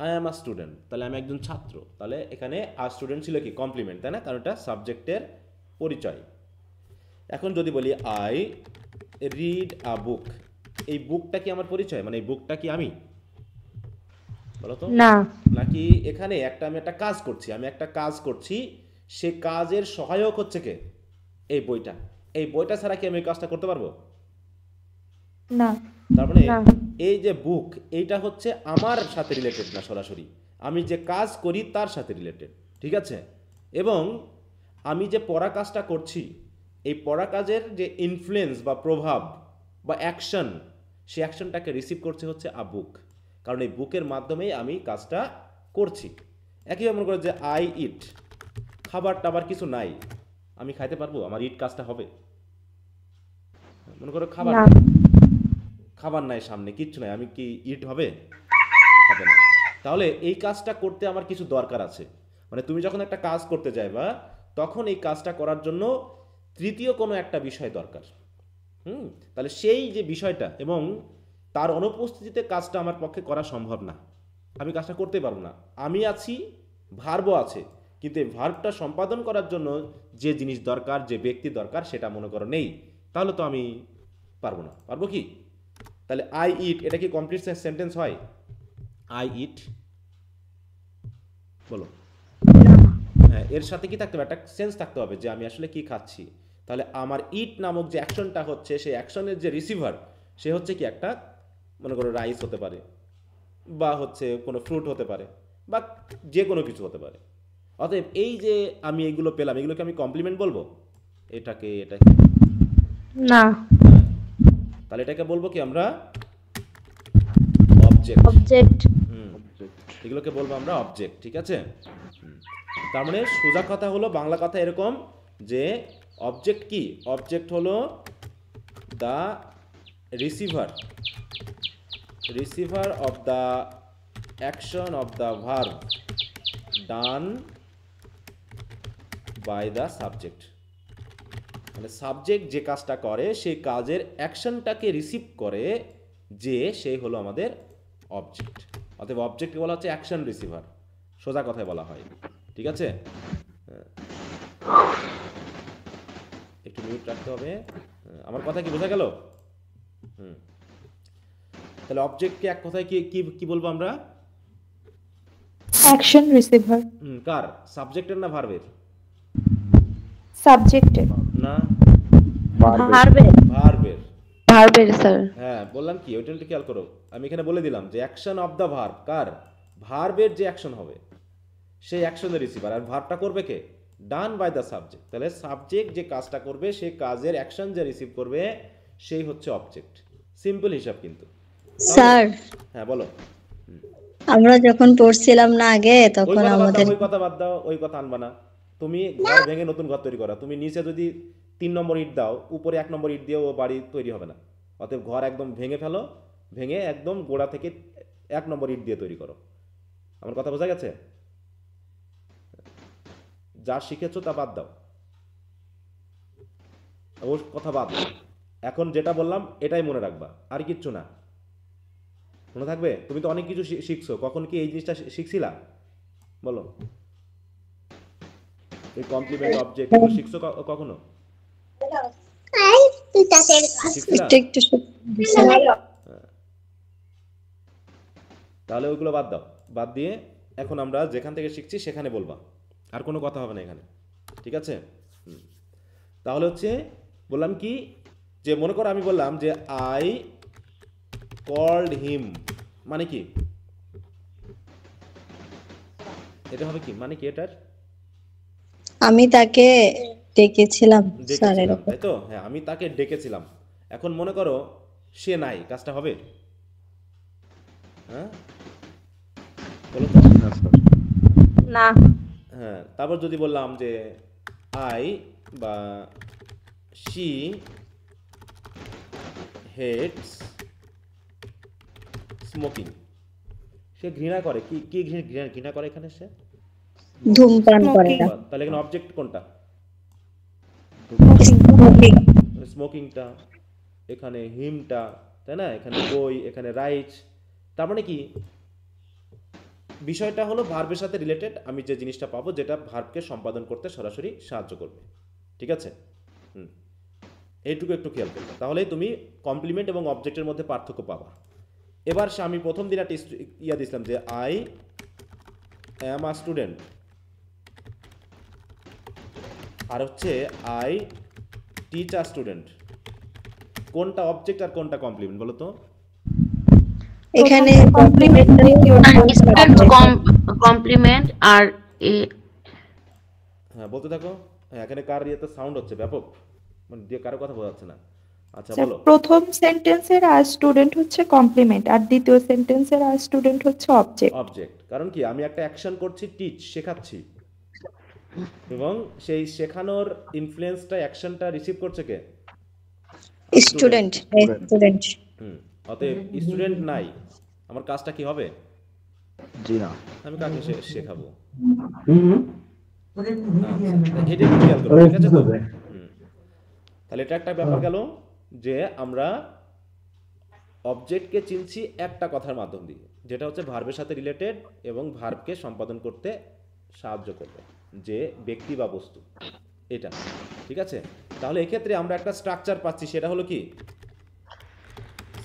I am a student, তাহলে আমি একজন ছাত্র, তাহলে এখানে আ স্টুডেন্ট ছিল কি কমপ্লিমেন্ট, তাই না, কারণ এটা সাবজেক্টের পরিচয়। এখন যদি বলি আই রিড আ বুক, এই বুকটা কি আমার পরিচয়, মানে এই বুকটা কি আমি, বলো তো? না। নাকি এখানে আমি একটা কাজ করছি, সে কাজের সহায়ক হচ্ছে কে, এই বইটা, এই বইটা ছাড়া কি আমি এই কাজটা করতে পারবো? না। তার মানে না। এই যে বুক, এইটা হচ্ছে আমার সাথে রিলেটেড না সরাসরি, আমি যে কাজ করি তার সাথে রিলেটেড, ঠিক আছে? এবং আমি যে পড়া কাজটা করছি, এই পড়া কাজের যে ইনফ্লুয়েন্স বা প্রভাব বা অ্যাকশন, সেই অ্যাকশনটাকে রিসিভ করছে হচ্ছে আ বুক, কারণ এই বুকের মাধ্যমেই আমি কাজটা করছি। একইভাবে মনে করো যে আই ইট, খাবার টাবার কিছু নাই, আমি খাইতে পারবো, আমার ইট কাজটা হবে? মনে করো খাবার না। নাই, খাবার নাই সামনে, কিচ্ছু নাই, আমি কি ইট হবে? হবে না। তাহলে এই কাজটা করতে আমার কিছু দরকার আছে, মানে তুমি যখন একটা কাজ করতে যাইবা, তখন এই কাজটা করার জন্য তৃতীয় কোনো একটা বিষয় দরকার। তাহলে সেই যে বিষয়টা এবং তার অনুপস্থিতিতে কাজটা আমার পক্ষে করা সম্ভব না, আমি কাজটা করতে পারবো না। আমি আছি, ভার্বও আছে, কিন্তু এই ভার্বটা সম্পাদন করার জন্য যে জিনিস দরকার, যে ব্যক্তি দরকার, সেটা মনে করো নেই, তাহলে তো আমি পারবো না। পারবো কি? তাহলে আই ইট, এটা কি কমপ্লিট সেন্টেন্স হয়? আই ইট, বলো। হ্যাঁ, এর সাথে কি থাকতে হবে, একটা সেন্স থাকতে হবে যে আমি আসলে কি খাচ্ছি। তাহলে আমার ইট নামক যে অ্যাকশনটা হচ্ছে, সেই অ্যাকশনের যে রিসিভার, সে হচ্ছে কি একটা, মনে করো রাইস হতে পারে, বা হচ্ছে কোনো ফ্রুট হতে পারে, বা যে কোনো কিছু হতে পারে। অতএব এই যে আমি এগুলো পেলাম, এগুলোকে আমি কমপ্লিমেন্ট বলবো, এটাকে না। তাহলে এটাকে বলবো কি আমরা, অবজেক্ট। অবজেক্ট। এগুলোকে বলবো আমরা অবজেক্ট, ঠিক আছে? তার মানে সোজা কথা হলো, বাংলা কথা এরকম যে অবজেক্ট কি, অবজেক্ট হলো the receiver of the action of the verb done by the subject. মানে সাবজেক্ট যে কাজটা করে, সেই কাজের অ্যাকশনটাকে রিসিভ করে যে, সেই হলো আমাদের অবজেক্ট। অতএব অবজেক্টকে বলা হচ্ছে অ্যাকশন রিসিভার, সোজা কথায় বলা হয়, ঠিক আছে? একটু মিউট রাখতে হবে। আমার কথা কি বোঝা গেল? তাহলে অবজেক্টকে এক কথায় কি কি কি বলবো আমরা? Action receiver. কার, সাবজেক্টের না ভার্বের? সাবজেক্টের। না, ভার্বের। ভার্বের। ভার্বের স্যার। হ্যাঁ, বললাম কি, ওইটা একটু খেয়াল করো। আমি এখানে বলে দিলাম যে অ্যাকশন অফ দ্য ভার্ব, কার, ভার্বের যে অ্যাকশন হবে সেই অ্যাকশনের রিসিভার, আর ভার্বটা করবে কে, ডান বাই দ্য সাবজেক্ট। তাহলে সাবজেক্ট যে কাজটা করবে, সেই কাজের অ্যাকশন যে রিসিভ করবে, সেই হচ্ছে অবজেক্ট। সিম্পল হিসাব কিন্তু। স্যার, হ্যাঁ বলো। আমরা যখন পড়ছিলাম না আগে, ওই তখন কথা বাদ দাও, আমাদের ওই কথা বাদ দাও, ওই কথা আনবা না। তুমি ঘর ভেঙে নতুন ঘর তৈরি করা, তুমি নিচে যদি 3 নম্বর ইট দাও, উপরে 1 নম্বর ইট দিয়েও বাড়ি তৈরি হবে না। অতএব ঘর একদম ভেঙে ফেলো, ভেঙে একদম গোড়া থেকে 1 নম্বর ইট দিয়ে তৈরি করো। আমার কথা বোঝা গেছে? যা শিখেছো তা বাদ দাও, ওর কথা বাদ দাও। এখন যেটা বললাম এটাই মনে রাখবা, আর কিচ্ছু না। মনে থাকবে? তুমি তো অনেক কিছু শিখছো, কখন কি এই জিনিসটা শিখছিলা বলো? এই কমপ্লিমেন্ট অবজেক্ট এগুলো শিখছো কখনো? শিখছিলা? একটু একটু তাহলে ওইগুলো বাদ দাও, বাদ দিয়ে এখন আমরা যেখান থেকে শিখছি সেখানে বলবা, আর কোনো কথা হবে না এখানে, ঠিক আছে? তাহলে হচ্ছে বললাম কি, যে মনে করো আমি বললাম যে আই কল্ড হিম, মানে কি, এটা হবে কি, মানে কি এটার? আমি তাকে ডেকেছিলাম স্যার, ডেকেছিলাম, এরকম। তাই তো? হ্যাঁ, আমি তাকে ডেকেছিলাম। এখন মনে করো সে নাই, কাজটা হবে? হ্যাঁ বলো তো। না। হ্যাঁ, তারপর যদি বললাম যে আই বা শি হেটস স্মোকিং, সে ঘৃণা করে, কি কি ঘৃণা করে এখানে সে? ধূমপান করে না। তাহলে এখানে অবজেক্ট কোনটা? স্মোকিংটা, এখানে হিমটা, তাই না? এখানে বই, এখানে রাইট। তার মানে কি, বিষয়টা হলো ভার্বের সাথে রিলেটেড, আমি যে জিনিসটা পাবো যেটা ভার্বকে সম্পাদন করতে সরাসরি সাহায্য করবে। ঠিক আছে, এইটুকু একটু খেয়াল করবে, তাহলেই তুমি কমপ্লিমেন্ট এবং অবজেক্টের মধ্যে পার্থক্য পাবা। এবার আমি প্রথম দিন একটা ইয়া দিছিলাম যে আই অ্যাম আ স্টুডেন্ট, আর হচ্ছে আই টিচ আ স্টুডেন্ট। কোনটা অবজেক্ট আর কোনটা কমপ্লিমেন্ট বলো তো? এখানে কমপ্লিমেন্ট স্টুডেন্ট কমপ্লিমেন্ট আর হ্যাঁ বলতে থাকো। হ্যাঁ এখানে কার ইয়েতে সাউন্ড হচ্ছে ব্যাপক, মানে দিয়ে কারো কথা বোঝা যাচ্ছে না। আচ্ছা স্যার, বলো। প্রথম সেন্টেন্সের আর স্টুডেন্ট হচ্ছে কমপ্লিমেন্ট, আর দ্বিতীয় সেন্টেন্সের আর স্টুডেন্ট হচ্ছে অবজেক্ট। অবজেক্ট কারণ কি আমি একটা অ্যাকশন করছি, টিচ শেখাচ্ছি, এবং সেই শেখানোর ইনফ্লুয়েন্সটা অ্যাকশনটা রিসিভ করছে কে? স্টুডেন্ট। স্টুডেন্ট। অতএব স্টুডেন্ট নাই, আমার কাজটা কি হবে? জি না। আমি কাকে শেখাবো? আচ্ছা, এটা একটু খেয়াল করো, ঠিক আছে তো? তাহলে এটা একটা ব্যাপার গেল যে আমরা অবজেক্টকে চিনছি একটা কথার মাধ্যম দিয়ে, যেটা হচ্ছে ভার্বের সাথে রিলেটেড এবং ভার্বকে সম্পাদন করতে সাহায্য করবে, যে ব্যক্তি বা বস্তু, এটা। ঠিক আছে, তাহলে এক্ষেত্রে আমরা একটা স্ট্রাকচার পাচ্ছি, সেটা হলো কি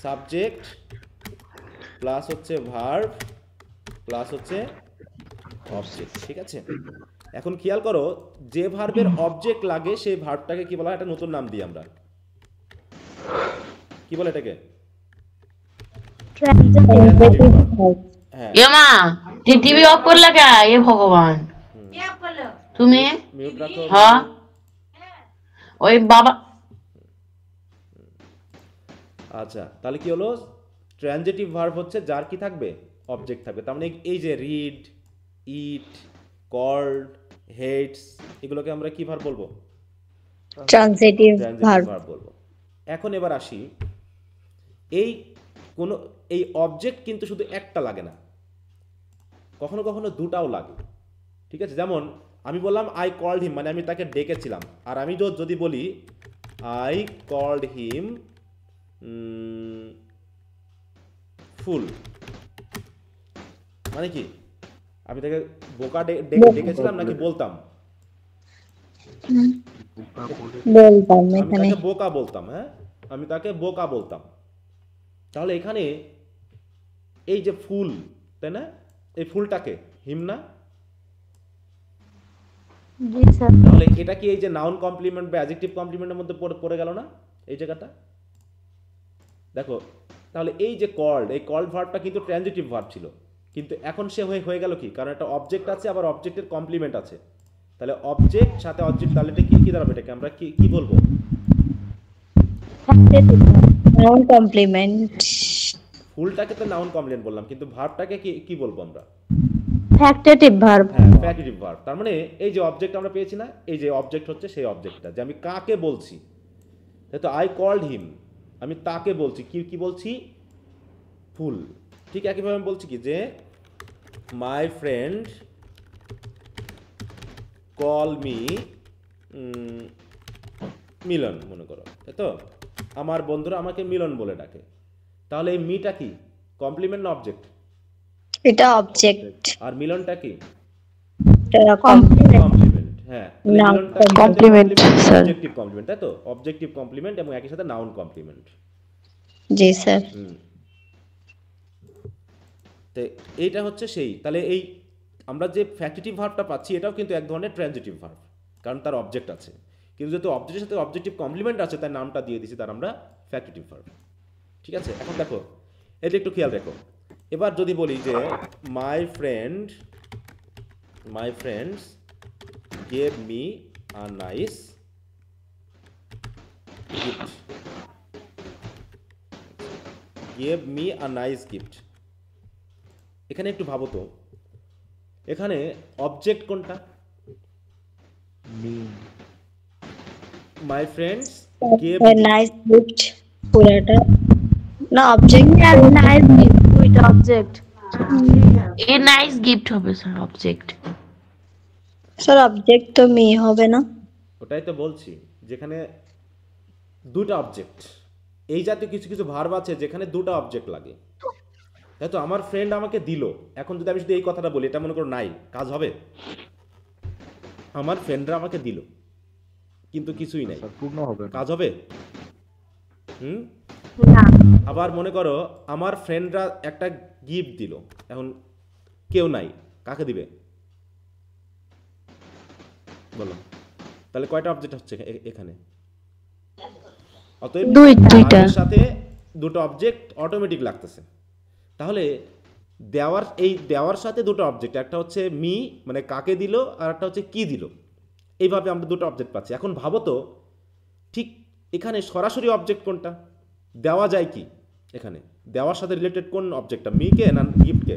সাবজেক্ট প্লাস হচ্ছে ভার্ব প্লাস হচ্ছে অবজেক্ট। ঠিক আছে, এখন খেয়াল করো, যে ভার্বের অবজেক্ট লাগে সেই ভার্বটাকে কি বলা হয়? একটা নতুন নাম দিই আমরা, কি বলে এটাকে? হ্যাঁ, মা টিভি অফ করলা কে? এ ভগবান, তুমি মিউট রাখো। হ্যাঁ ওই বাবা। আচ্ছা, তাহলে কি হলো? ট্রানজিটিভ ভার্ব হচ্ছে যার কি থাকবে? অবজেক্ট থাকবে। তার মানে এই যে রিড, ইট, কল্ড, হেটস, এগুলোকে আমরা কি ভার্ব বলবো? Transitive transitive verb. ভার্ব বলবো। এখন এবার আসি, এই অবজেক্ট কিন্তু শুধু একটা লাগে না, কখনো কখনো দুটাও লাগে। ঠিক আছে, যেমন আমি বললাম আই কল্ড হিম, মানে আমি তাকে ডেকেছিলাম, আর আমি যদি বলি আই কল্ড হিম ফুল, মানে কি আমি তাকে বোকা ডেকেছিলাম নাকি বলতাম? বলতাম আমি এখানে। তাকে বোকা বলতাম। হ্যাঁ, আমি তাকে বোকা বলতাম। তাহলে এখানে এই যে ফুল, তাই না, এই ফুলটাকে হিম না? জি স্যার। তাহলে এটা কি এই যে নাউন কমপ্লিমেন্ট বা অ্যাডজেক্টিভ কমপ্লিমেন্টের মধ্যে পড়ে গেল না এই জায়গাটা? দেখো, তাহলে এই যে কল্ড, এই কল্ড ভার্বটা কিন্তু ট্রানজিটিভ ভার্ব ছিল, কিন্তু এখন সে হয়ে গেল কি? কারণ একটা অবজেক্ট আছে, আবার অবজেক্টের কমপ্লিমেন্ট আছে। তাহলে অবজেক্ট সাথে অবজেক্ট, তাহলে এটা কি দাঁড়াবে? এটাকে আমরা কি বলবো? Noun complement. ফুলটাকে তো নাউন কমপ্লিমেন্ট বললাম, কিন্তু ভার্বটাকে কি বলবো আমরা? Factitive verb. হ্যাঁ, ফ্যাক্টিটিভ ভার্ব। তার মানে এই যে অবজেক্ট আমরা পেয়েছি না, এই যে অবজেক্ট হচ্ছে সেই অবজেক্টটা, যে আমি কাকে বলছি। তাই তো আই কল্ড হিম, আমি তাকে বলছি, কি বলছি? ফুল। ঠিক একইভাবে আমি বলছি কি যে মাই ফ্রেন্ড কল মি মিলন, মনে করো, তাই তো? আমার বন্ধুরা আমাকে মিলন বলে ডাকে। তাহলে এই মিটা কি? কমপ্লিমেন্ট না অবজেক্ট? এটা অবজেক্ট। আর মিলনটা কি? এটা কমপ্লিমেন্ট। হ্যাঁ, না, কমপ্লিমেন্ট, স্যার। অবজেক্টিভ কমপ্লিমেন্ট, তাই তো? অবজেক্টিভ কমপ্লিমেন্ট এবং একই সাথে নাউন কমপ্লিমেন্ট। জি স্যার। তো এইটা হচ্ছে সেই, তাহলে এই আমরা যে ফ্যাক্টিটিভ ভার্বটা পাচ্ছি এটাও কিন্তু এক ধরনের ট্রানজিটিভ ভার্ব, কারণ তার অবজেক্ট আছে, কিন্তু যেহেতু অবজেক্টের সাথে অবজেক্টিভ কমপ্লিমেন্ট আছে তাই নামটা দিয়ে দিয়েছি তার আমরা ফ্যাক্টিটিভ ভার্ব। ঠিক আছে, এখন দেখো এটা একটু খেয়াল রেখো। এবার যদি বলি যে my friends gave me a nice gift. Gave me a nice gift. এখানে একটু ভাবো তো, এখানে অবজেক্ট কোনটা? My friends gave nice gift পুরাটা না object. Nice gift with object. A nice gift হবে স্যার, অবজেক্ট। স্যার অবজেক্ট তো মি হবে না? ওটাই তো বলছি, যেখানে দুটো অবজেক্ট, এই জাতীয় কিছু ভার্ব আছে যেখানে দুটো অবজেক্ট লাগে। তাই তো, আমার ফ্রেন্ড আমাকে দিল। এখন যদি আমি শুধু এই কথাটা বলি, এটা মনে করো নাই, কাজ হবে? আমার ফ্রেন্ডরা আমাকে দিল কিন্তু কিছুই নাই, স্যার পূর্ণ হবে না। কাজ হবে? হুম। না। আবার মনে করো আমার ফ্রেন্ডরা একটা গিফট দিল, এখন কেউ নাই, কাকে দিবে বলো? তাহলে কয়টা অবজেক্ট হচ্ছে এখানে? অতএব দুইটা। ভার্বের সাথে দুটো অবজেক্ট অটোমেটিক লাগতেছে। তাহলে দেওয়ার সাথে দুটো অবজেক্ট, একটা হচ্ছে মি মানে কাকে দিল, আর একটা হচ্ছে কি দিল। এইভাবে আমরা দুটো অবজেক্ট পাচ্ছি। এখন ভাবো তো, ঠিক এখানে সরাসরি অবজেক্ট কোনটা? দেওয়া যায় কি এখানে? দেওয়ার সাথে রিলেটেড কোন অবজেক্টটা, মি কে না গিফটকে?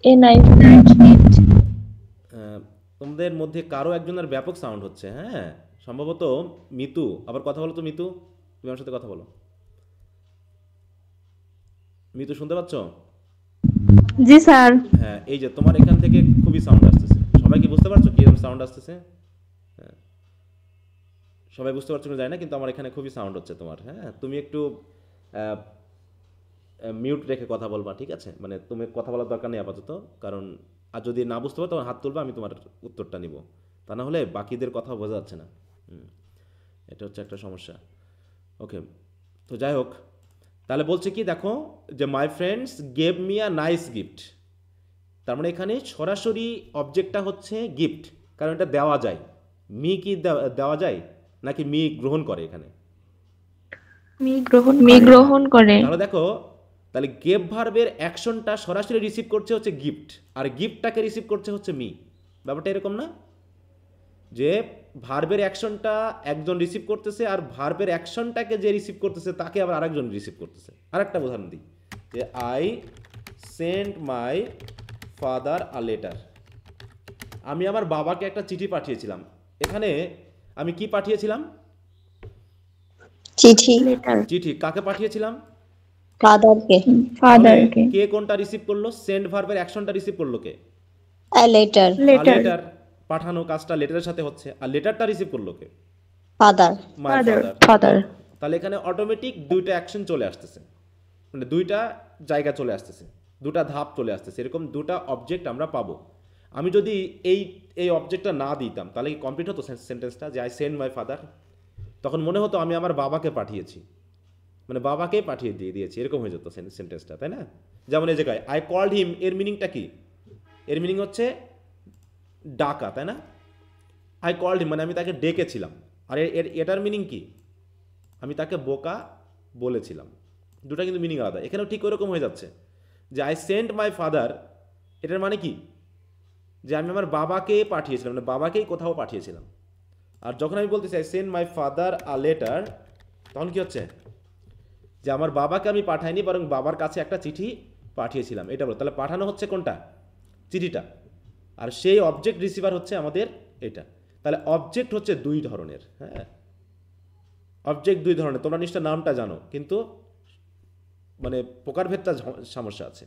A nice gift. তোমাদের মধ্যে কারো একজনের ব্যাপক সাউন্ড হচ্ছে, হ্যাঁ সম্ভবত মিতু। আবার কথা বলো তো মিতু, তুমি আমার সাথে কথা বলো। মিতু শুনতে পাচ্ছ? জি স্যার। হ্যাঁ, এই যে তোমার এখান থেকে খুবই সাউন্ড আসতেছে। সবাই কি বুঝতে পারছো কিরকম সাউন্ড আসতেছে? হ্যাঁ, সবাই বুঝতে পারছো কিনা জানি না, কিন্তু আমার এখানে খুবই সাউন্ড হচ্ছে তোমার। হ্যাঁ, তুমি একটু মিউট রেখে কথা বলবা, ঠিক আছে? মানে তুমি কথা বলার দরকার নেই আপাতত, কারণ আর যদি না বুঝতে পারো তোমার হাত তুলবা, আমি তোমার উত্তরটা নিব। তা না হলে বাকিদের কথা বোঝা যাচ্ছে না। এটা হচ্ছে একটা সমস্যা। ওকে, তো যাই হোক, তাহলে বলছে কি দেখো, যে my friends gave me a nice gift. তার মানে এখানে সরাসরি অবজেক্টটা হচ্ছে গিফট, কারণ এটা দেওয়া যায়। মি কি দেওয়া যায় নাকি মি গ্রহণ করে এখানে? মি গ্রহণ করে। তাহলে দেখো, তাহলে গেভ ভার্বের অ্যাকশনটা সরাসরি রিসিভ করছে হচ্ছে গিফট, আর গিফটটাকে রিসিভ করছে হচ্ছে মি। ব্যাপারটা এরকম না যে ভার্বের অ্যাকশনটা একজন রিসিভ করতেছে, আর ভার্বের অ্যাকশনটাকে যে রিসিভ করতেছে তাকে আবার আরেকজন রিসিভ করতেছে। আরেকটা উদাহরণ দিই, যে I sent my father a letter. আমি আমার বাবাকে একটা চিঠি পাঠিয়েছিলাম। এখানে আমি কি পাঠিয়েছিলাম? চিঠি। চিঠি। কাকে পাঠিয়েছিলাম? ফাদারকে। ফাদারকে। কে কোনটা রিসিভ করলো? সেন্ড ভার্বের অ্যাকশনটা রিসিভ করলো কে? A letter. লেটার। পাঠানো কাজটা লেটারের সাথে হচ্ছে, আর লেটারটা রিসিভ করলো কে? ফাদার। My father. ফাদার। তাহলে এখানে অটোমেটিক দুইটা অ্যাকশন চলে আসতেছে, মানে দুইটা জায়গা চলে আসতেছে, দুটা ধাপ চলে আসতেছে। এরকম দুটা অবজেক্ট আমরা পাবো। আমি যদি এই অবজেক্টটা না দিতাম, তাহলে কি কমপ্লিট হতো সেন্টেন্সটা, যে আই সেন্ড মাই ফাদার? তখন মনে হতো আমি আমার বাবাকে পাঠিয়েছি, মানে বাবাকে পাঠিয়ে দিয়েছি, এরকম হয়ে যেত সেন্টেন্সটা, তাই না? যেমন এই জায়গায় আই কল্ড হিম, এর মিনিংটা কি? এর মিনিং হচ্ছে ডাকা, তাই না? আই কল্ড হিম মানে আমি তাকে ডেকেছিলাম। আর এটার মিনিং কি? আমি তাকে বোকা বলেছিলাম। দুটা কিন্তু মিনিং আলাদা। এখানেও ঠিক ওরকম হয়ে যাচ্ছে, যে আই সেন্ট মাই ফাদার, এটার মানে কি? যে আমি আমার বাবাকে পাঠিয়েছিলাম, মানে বাবাকেই কোথাও পাঠিয়েছিলাম। আর যখন আমি বলতেছি I sent my father a letter, তখন কি হচ্ছে? যে আমার বাবাকে আমি পাঠাইনি, বরং বাবার কাছে একটা চিঠি পাঠিয়েছিলাম, এটা বলো। তাহলে পাঠানো হচ্ছে কোনটা? চিঠিটা। আর সেই অবজেক্ট রিসিভার হচ্ছে আমাদের এটা। তাহলে অবজেক্ট হচ্ছে দুই ধরনের। হ্যাঁ, অবজেক্ট দুই ধরনের, তোমরা নিশ্চয় নামটা জানো, কিন্তু মানে প্রকারভেদটা সমস্যা আছে।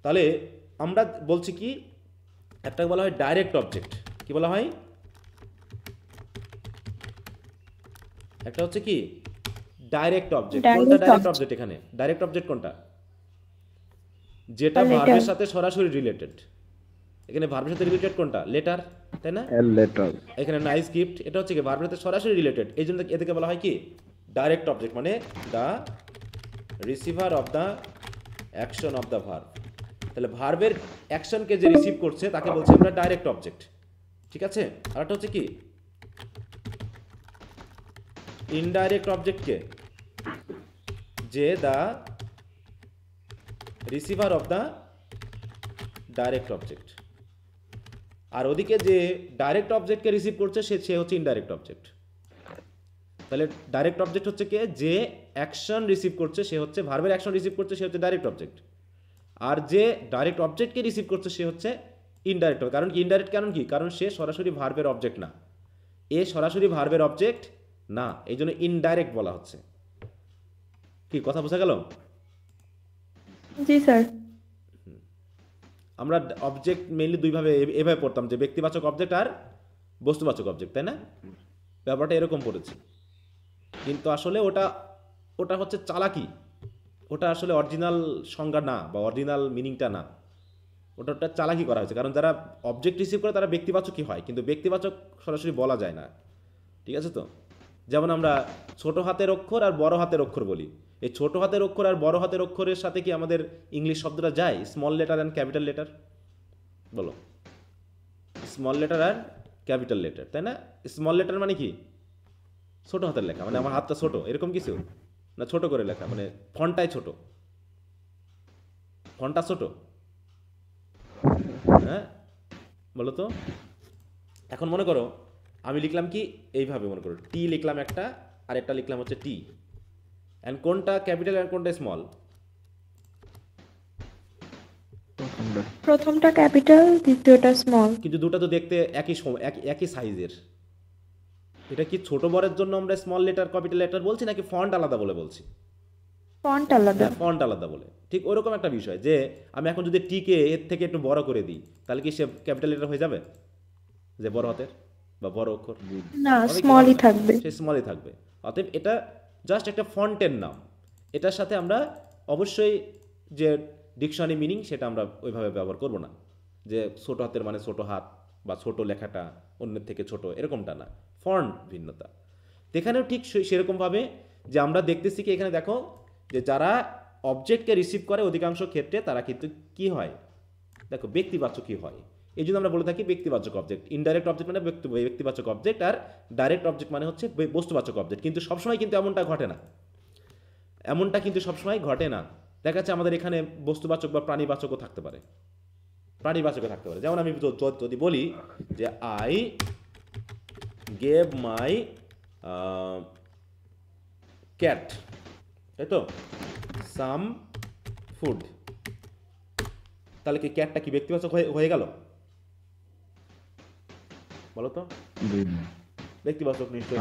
তাহলে আমরা বলছি কি, একটা বলা হয় ডাইরেক্ট অবজেক্ট। কি বলা হয়? একটা হচ্ছে কি ডাইরেক্ট অবজেক্ট। কোনটা ডাইরেক্ট অবজেক্ট এখানে? ডাইরেক্ট অবজেক্ট কোনটা? যেটা ভার্বের সাথে সরাসরি রিলেটেড। এখানে ভার্বের সাথে রিলেটেড কোনটা? লেটার, তাই না? লেটার। এখানে নাইস গিফট, এটা হচ্ছে কি ভার্বের সাথে সরাসরি রিলেটেড। এই জন্য এদেরকে বলা হয় কি ডাইরেক্ট অবজেক্ট, মানে the receiver of the action of the verb. তাহলে ভার্বের অ্যাকশনকে যে রিসিভ করছে তাকে বলছে আমরা ডাইরেক্ট অবজেক্ট, ঠিক আছে? আর একটা হচ্ছে কি ইনডাইরেক্ট অবজেক্টকে, যে the receiver of the direct object. আর ওদিকে যে ডাইরেক্ট অবজেক্টকে রিসিভ করছে সে হচ্ছে ইনডাইরেক্ট অবজেক্ট। তাহলে ডাইরেক্ট অবজেক্ট হচ্ছে কে? যে অ্যাকশন রিসিভ করছে সে হচ্ছে, ভার্বের অ্যাকশন রিসিভ করছে সে হচ্ছে ডাইরেক্ট অবজেক্ট। আর যে ডাইরেক্ট অবজেক্টকে রিসিভ করছে সে হচ্ছে ইনডাইরেক্ট। কারণ কি ইনডাইরেক্ট? কারণ কি? কারণ সে সরাসরি ভার্বের অবজেক্ট না, এ সরাসরি ভার্বের অবজেক্ট না, এই জন্য ইনডাইরেক্ট বলা হচ্ছে। কি কথা বোঝা গেল? জি স্যার। আমরা অবজেক্ট মেইনলি দুইভাবে এভাবে পড়তাম, যে ব্যক্তিবাচক অবজেক্ট আর বস্তুবাচক অবজেক্ট, তাই না? ব্যাপারটা এরকম পড়েছি, কিন্তু আসলে ওটা হচ্ছে চালাকি। ওটা আসলে অরিজিনাল সংজ্ঞা না বা অরিজিনাল মিনিংটা না, ওটা চালাকি করা হয়েছে। কারণ যারা অবজেক্ট রিসিভ করে তারা ব্যক্তিবাচকই হয়, কিন্তু ব্যক্তিবাচক সরাসরি বলা যায় না, ঠিক আছে? তো যেমন আমরা ছোট হাতের অক্ষর আর বড় হাতের অক্ষর বলি, এই ছোট হাতের অক্ষর আর বড় হাতের অক্ষরের সাথে কি আমাদের ইংলিশ শব্দটা যায়? Small letter and capital letter, বলো, স্মল লেটার আর ক্যাপিটাল লেটার, তাই না? স্মল লেটার মানে কি? ছোট হাতের লেখা, মানে আমার হাতটা ছোট, এরকম কিছু না, ছোট করে লেখা, মানে ফন্টটাই ছোট, ফন্টটা ছোট, হ্যাঁ বলো তো। এখন মনে করো আমি লিখলাম কি এইভাবে, মনে করো টি লিখলাম একটা, আর একটা লিখলাম হচ্ছে টি, অ্যান্ড কোনটা ক্যাপিটাল আর কোনটা স্মল? প্রথমটা ক্যাপিটাল, দ্বিতীয়টা স্মল। কিন্তু দুটো তো দেখতে একই সাইজের। এটা কি ছোট বড়ের জন্য আমরা স্মল লেটার ক্যাপিটাল লেটার বলছি, নাকি ফন্ট আলাদা বলে বলছি? ফন্ট আলাদা। ফন্ট আলাদা বলে, ঠিক ওরকম একটা বিষয় যে আমি এখন যদি টিকে এর থেকে একটু বড় করে দিই, তাহলে কি সে ক্যাপিটাল লেটার হয়ে যাবে, যে বড় হাতের বা বড় অক্ষর? না, স্মলই থাকবে। সে স্মলই থাকবে। অতএব এটা জাস্ট একটা ফন্টের নাম। এটার সাথে আমরা অবশ্যই যে ডিকশনারি মিনিং সেটা আমরা ওইভাবে ব্যবহার করব না, যে ছোট হাতের মানে ছোট হাত বা ছোট লেখাটা অন্যের থেকে ছোট, এরকমটা না, ফন্ট ভিন্নতা। তো এখানেও ঠিক সেরকমভাবে যে আমরা দেখতেছি কি, এখানে দেখো যে যারা অবজেক্টকে রিসিভ করে অধিকাংশ ক্ষেত্রে তারা কিন্তু কি হয়, দেখো ব্যক্তিবাচক কি হয়। এই জন্য আমরা বলে থাকি ব্যক্তিবাচক অবজেক্ট। ইনডাইরেক্ট অবজেক্ট মানে ব্যক্তিবাচক অবজেক্ট, আর ডাইরেক্ট অবজেক্ট মানে হচ্ছে বস্তুবাচক অবজেক্ট। কিন্তু সবসময় কিন্তু এমনটা ঘটে না, এমনটা কিন্তু সবসময় ঘটে না। দেখা যাচ্ছে আমাদের এখানে বস্তুবাচক বা প্রাণীবাচকও থাকতে পারে, প্রাণীবাচকও থাকতে পারে। যেমন আমি যদি বলি যে আই গেভ মাই ক্যাট, তাই তো, সাম ফুড, তাহলে কি ক্যাটটা কি ব্যক্তিবাচক হয়ে গেল? বলো তো, ব্যক্তিবাচক নিশ্চয়ই,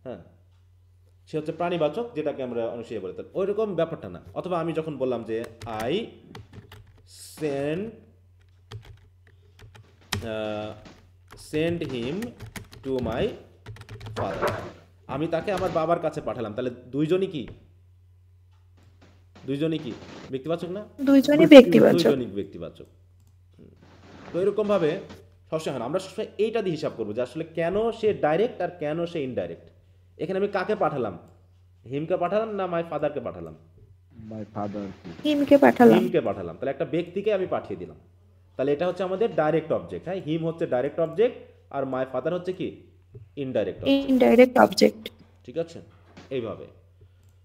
হ্যাঁ, সে হচ্ছে প্রাণীবাচক, যেটাকে আমরা অনুসারে বলি। ওই রকম ব্যাপারটা না। অথবা আমি যখন বললাম যে I send him to my father, আমি তাকে আমার বাবার কাছে পাঠালাম, তাহলে দুইজনই কি ব্যক্তিবাচক না? দুইজনই ব্যক্তিবাচক। দুইজনই ব্যক্তিবাচক। তো এরকম ভাবে সবসময় আমরা সবসময় এইটা দিয়ে হিসাব করবো যে আসলে কেন সে ডাইরেক্ট আর কেন সে ইনডাইরেক্ট। এখানে আমি কাকে পাঠালাম, হিমকে পাঠালাম না মাই ফাদারকে পাঠালাম? হিমকে পাঠালাম। হিমকে পাঠালাম, তাহলে একটা ব্যক্তিকে আমি পাঠিয়ে দিলাম। তাহলে এটা হচ্ছে আমাদের ডাইরেক্ট অবজেক্ট। হ্যাঁ, হিম হচ্ছে ডাইরেক্ট অবজেক্ট, আর মাই ফাদার হচ্ছে কি ইনডাইরেক্ট অবজেক্ট। Indirect object. ঠিক আছে, এইভাবে।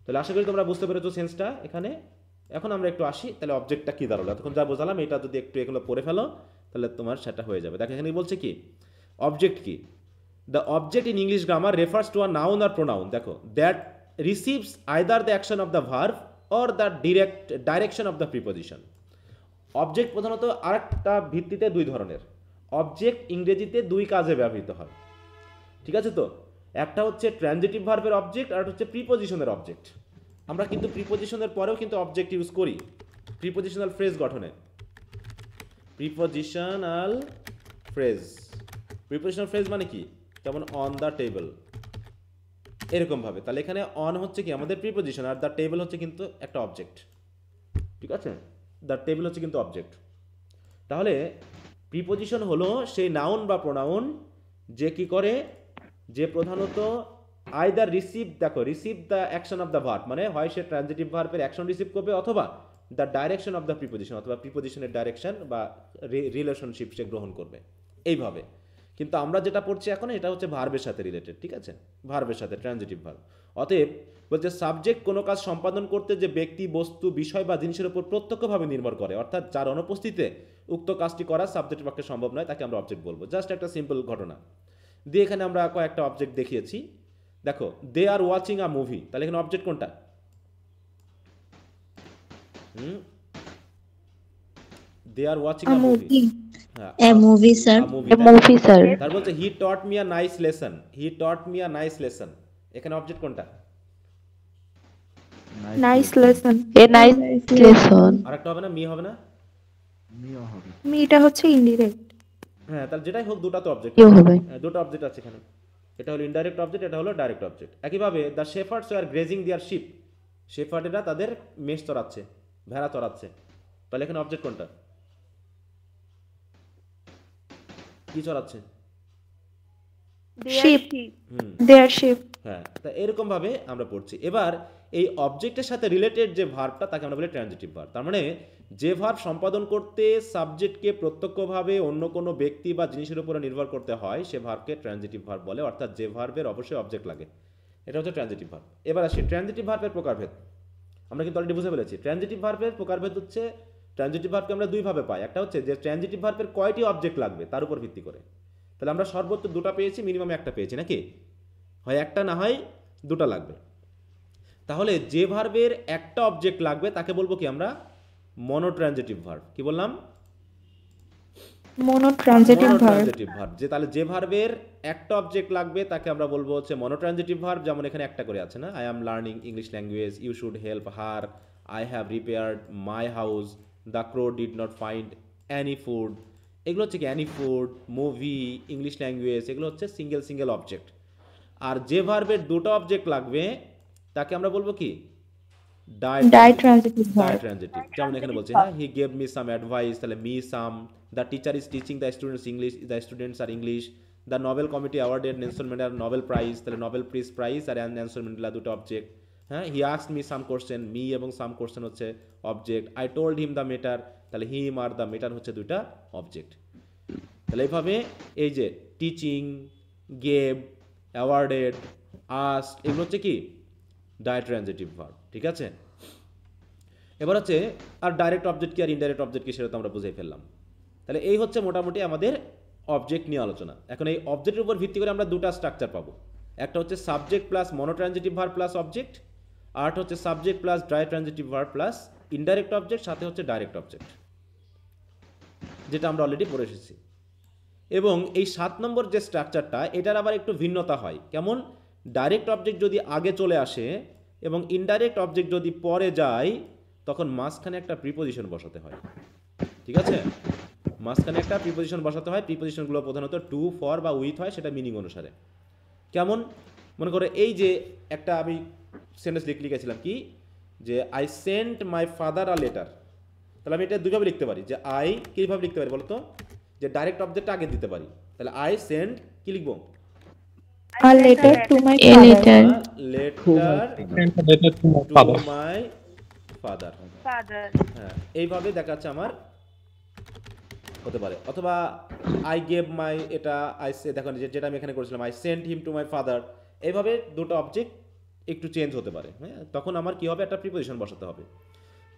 তাহলে আশা করি তোমরা বুঝতে পেরেছো সেন্সটা এখানে। এখন আমরা একটু আসি, তাহলে অবজেক্টটা কি দাঁড়ালো, এতক্ষণ যা বোঝালাম এটা যদি একটু এগুলো পড়ে ফেলো তাহলে তোমার সেটা হয়ে যাবে। দেখো এখানে বলছে কি অবজেক্ট কি, the object in English grammar refers to a noun আর প্রোনাউন, দেখো, that receives either the action of the verb or the direction of the preposition. Object প্রধানত আরেকটা ভিত্তিতে দুই ধরনের। অবজেক্ট ইংরেজিতে দুই কাজে ব্যবহৃত হয়, ঠিক আছে? তো একটা হচ্ছে ট্রানজিটিভ ভার্বের অবজেক্ট, আর একটা হচ্ছে প্রিপোজিশনের অবজেক্ট। আমরা কিন্তু প্রিপোজিশনের পরেও কিন্তু অবজেক্ট ইউজ করি প্রিপোজিশনাল ফ্রেজ গঠনে। প্রিপোজিশনাল ফ্রেজ মানে কি, যেমন অন দ্য টেবল, এরকম ভাবে। তাহলে এখানে অন হচ্ছে কি আমাদের প্রিপোজিশন, আর দ্য টেবল হচ্ছে কিন্তু একটা অবজেক্ট, ঠিক আছে? দ্য টেবল হচ্ছে কিন্তু অবজেক্ট। তাহলে প্রিপোজিশন হলো সেই নাউন বা প্রোনাউন যে কি করে, যে প্রধানত আইদার রিসিভ, দেখো receive the action of the verb, মানে হয় সে ট্রানজিটিভ ভার্বের অ্যাকশন রিসিভ করবে, অথবা the direction of the preposition, অথবা প্রিপোজিশনের ডাইরেকশন বা রিলেশনশিপ সে গ্রহণ করবে, এইভাবে। কিন্তু আমরা যেটা পড়ছি এখন এটা হচ্ছে ভার্বের সাথে রিলেটেড, ঠিক আছে? ভার্বের সাথে, ট্রানজিটিভ ভার্ব। অতএব বলছে সাবজেক্ট কোনো কাজ সম্পাদন করতে যে ব্যক্তি, বস্তু, বিষয় বা জিনিসের উপর প্রত্যক্ষভাবে নির্ভর করে, অর্থাৎ যার অনুপস্থিতিতে উক্ত কাজটি করা সাবজেক্টের পক্ষে সম্ভব নয়, তাকে আমরা অবজেক্ট বলবো। জাস্ট একটা সিম্পল ঘটনা দিয়ে এখানে আমরা কয়েকটা অবজেক্ট দেখিয়েছি। দেখো, দে আর ওয়াচিং আ মুভি, তাহলে এখানে অবজেক্ট কোনটা? They are watching a movie, A movie, sir. Movie sir. তার বলছে he taught me a nice lesson, এখানে অবজেক্ট কোনটা? Nice lesson. A nice lesson. আরেকটা হবে না, মি হবে না? মিটা হচ্ছে ইনডিরেক্ট। হ্যাঁ, তাহলে যেটাই হোক দুটো তো অবজেক্ট হবে। দুটো অবজেক্ট আছে এখানে। এটা হলো ইনডাইরেক্ট অবজেক্ট, এটা হলো ডাইরেক্ট অবজেক্ট। একইভাবে the shepherds were grazing their sheep, শেফার্ডেরা তাদের মেষ চড়াচ্ছে, ভেড়া চড়াচ্ছে। তাহলে এখানে অবজেক্ট কোনটা? কি চড়াচ্ছে? sheep, hmm, their sheep. হ্যাঁ। তা এরকম ভাবে আমরা পড়ছি। এবার এই অবজেক্টের সাথে রিলেটেড যে ভার্বটা তাকে আমরা বলি ট্রানজিটিভ ভার্ব। তার মানে যে ভার্ব সম্পাদন করতে সাবজেক্টকে প্রত্যক্ষভাবে অন্য কোনো ব্যক্তি বা জিনিসের উপরে নির্ভর করতে হয় সে ভার্বকে ট্রানজিটিভ ভার্ব বলে, অর্থাৎ যে ভার্বের অবশ্যই অবজেক্ট লাগে, এটা হচ্ছে ট্রানজিটিভ ভার্ব। এবার আসি ট্রানজিটিভ ভার্বের প্রকারভেদ। আমরা কিন্তু অলরেডি বুঝে ফেলেছি ট্রানজিটিভ ভার্বের প্রকারভেদ হচ্ছে, ট্রানজিটিভ ভার্বকে আমরা দুইভাবে পাই। একটা হচ্ছে যে ট্রানজিটিভ ভার্বের কয়টি অবজেক্ট লাগবে তার উপর ভিত্তি করে। তাহলে আমরা সর্বোচ্চ দুটো পেয়েছি, মিনিমাম একটা পেয়েছি নাকি? হয় একটা না হয় দুটো লাগবে। তাহলে যে ভার্বের একটা অবজেক্ট লাগবে তাকে বলবো কি আমরা? মনোট্রানজিটিভ ভার্ব। কি বললাম? Monotransitive verb. মনোট্রানজিটিভ ভার্ব। যে তাহলে যে ভার্বের একটা অবজেক্ট লাগবে তাকে আমরা বলবো হচ্ছে মনোট্রানজিটিভ ভার্ব। যেমন এখানে একটা করে আছে না, I am learning English language, you should help her, I have repaired my house, the crow did not find any food. এগুলো হচ্ছে কি any food, movie, English language, এগুলো হচ্ছে সিঙ্গেল সিঙ্গেল অবজেক্ট। আর যে ভার্বের দুটো অবজেক্ট লাগবে তাকে আমরা বলবো কি? Ditransitive verb. ডাইট্রানজিটিভ। যেমন এখানে বলছে হ্যাঁ, he gave me some advice, তাহলে me some, the teacher is teaching the students English, the students আর English, the Nobel committee awarded Nelson Mandela Nobel prize, তাহলে নোবেল পিস প্রাইজ আর নেলসন ম্যান্ডেলা দুটো অবজেক্ট। হ্যাঁ, he asked me some question, me এবং সাম কোশ্চেন হচ্ছে object. I told him the matter, তাহলে হিম আর দ্য ম্যাটার হচ্ছে দুইটা অবজেক্ট। তাহলে এইভাবে এই যে টিচিং, গেভ, অ্যাওয়ার্ডেড, আস্কড, এগুলো হচ্ছে কি? ডাইট্রানজিটিভ ভার্ব। ঠিক আছে? এবার হচ্ছে আর ডাইরেক্ট অবজেক্ট কি আর ইনডাইরেক্ট অবজেক্ট কি সেটা তো আমরা বুঝেই ফেললাম। তাহলে এই হচ্ছে মোটামুটি আমাদের অবজেক্ট নিয়ে আলোচনা। এখন এই অবজেক্টের উপর ভিত্তি করে আমরা দুটো স্ট্রাকচার পাবো। একটা হচ্ছে subject plus monotransitive verb plus object, আর হচ্ছে subject plus ditransitive verb plus indirect object, সাথে হচ্ছে ডাইরেক্ট অবজেক্ট, যেটা আমরা অলরেডি পড়ে এসেছি। এবং এই 7 নম্বর যে স্ট্রাকচারটা, এটার আবার একটু ভিন্নতা হয়। কেমন? ডাইরেক্ট অবজেক্ট যদি আগে চলে আসে এবং ইনডাইরেক্ট অবজেক্ট যদি পরে যায় তখন মাঝখানে একটা প্রিপোজিশন বসাতে হয়। ঠিক আছে? মাঝখানে একটা প্রিপোজিশন বসাতে হয়। প্রিপোজিশনগুলো প্রধানত টু, ফর বা উইথ হয়, সেটা মিনিং অনুসারে। কেমন? মনে করে এই যে একটা আমি সেন্টেন্স লিখেছিলাম কি, যে I sent my father a letter. তাহলে আমি এটা দুইভাবে লিখতে পারি, যে আই কীভাবে লিখতে পারি বলতো? যে ডাইরেক্ট অবজেক্টটা আগে দিতে পারি। তাহলে আই সেন্ট কি লিখবো? A letter to my A father. letter. Letter to my father. হ্যাঁ, এইভাবে দেখাচ্ছে আমার হতে পারে। অথবা আই গেভ মাই, এটা আই সে, দেখো যেটা আমি এখানে করেছিলাম, I sent him to my father. এইভাবে দুটো অবজেক্ট একটু চেঞ্জ হতে পারে। হ্যাঁ, তখন আমার কি হবে? একটা প্রিপোজিশন বসাতে হবে।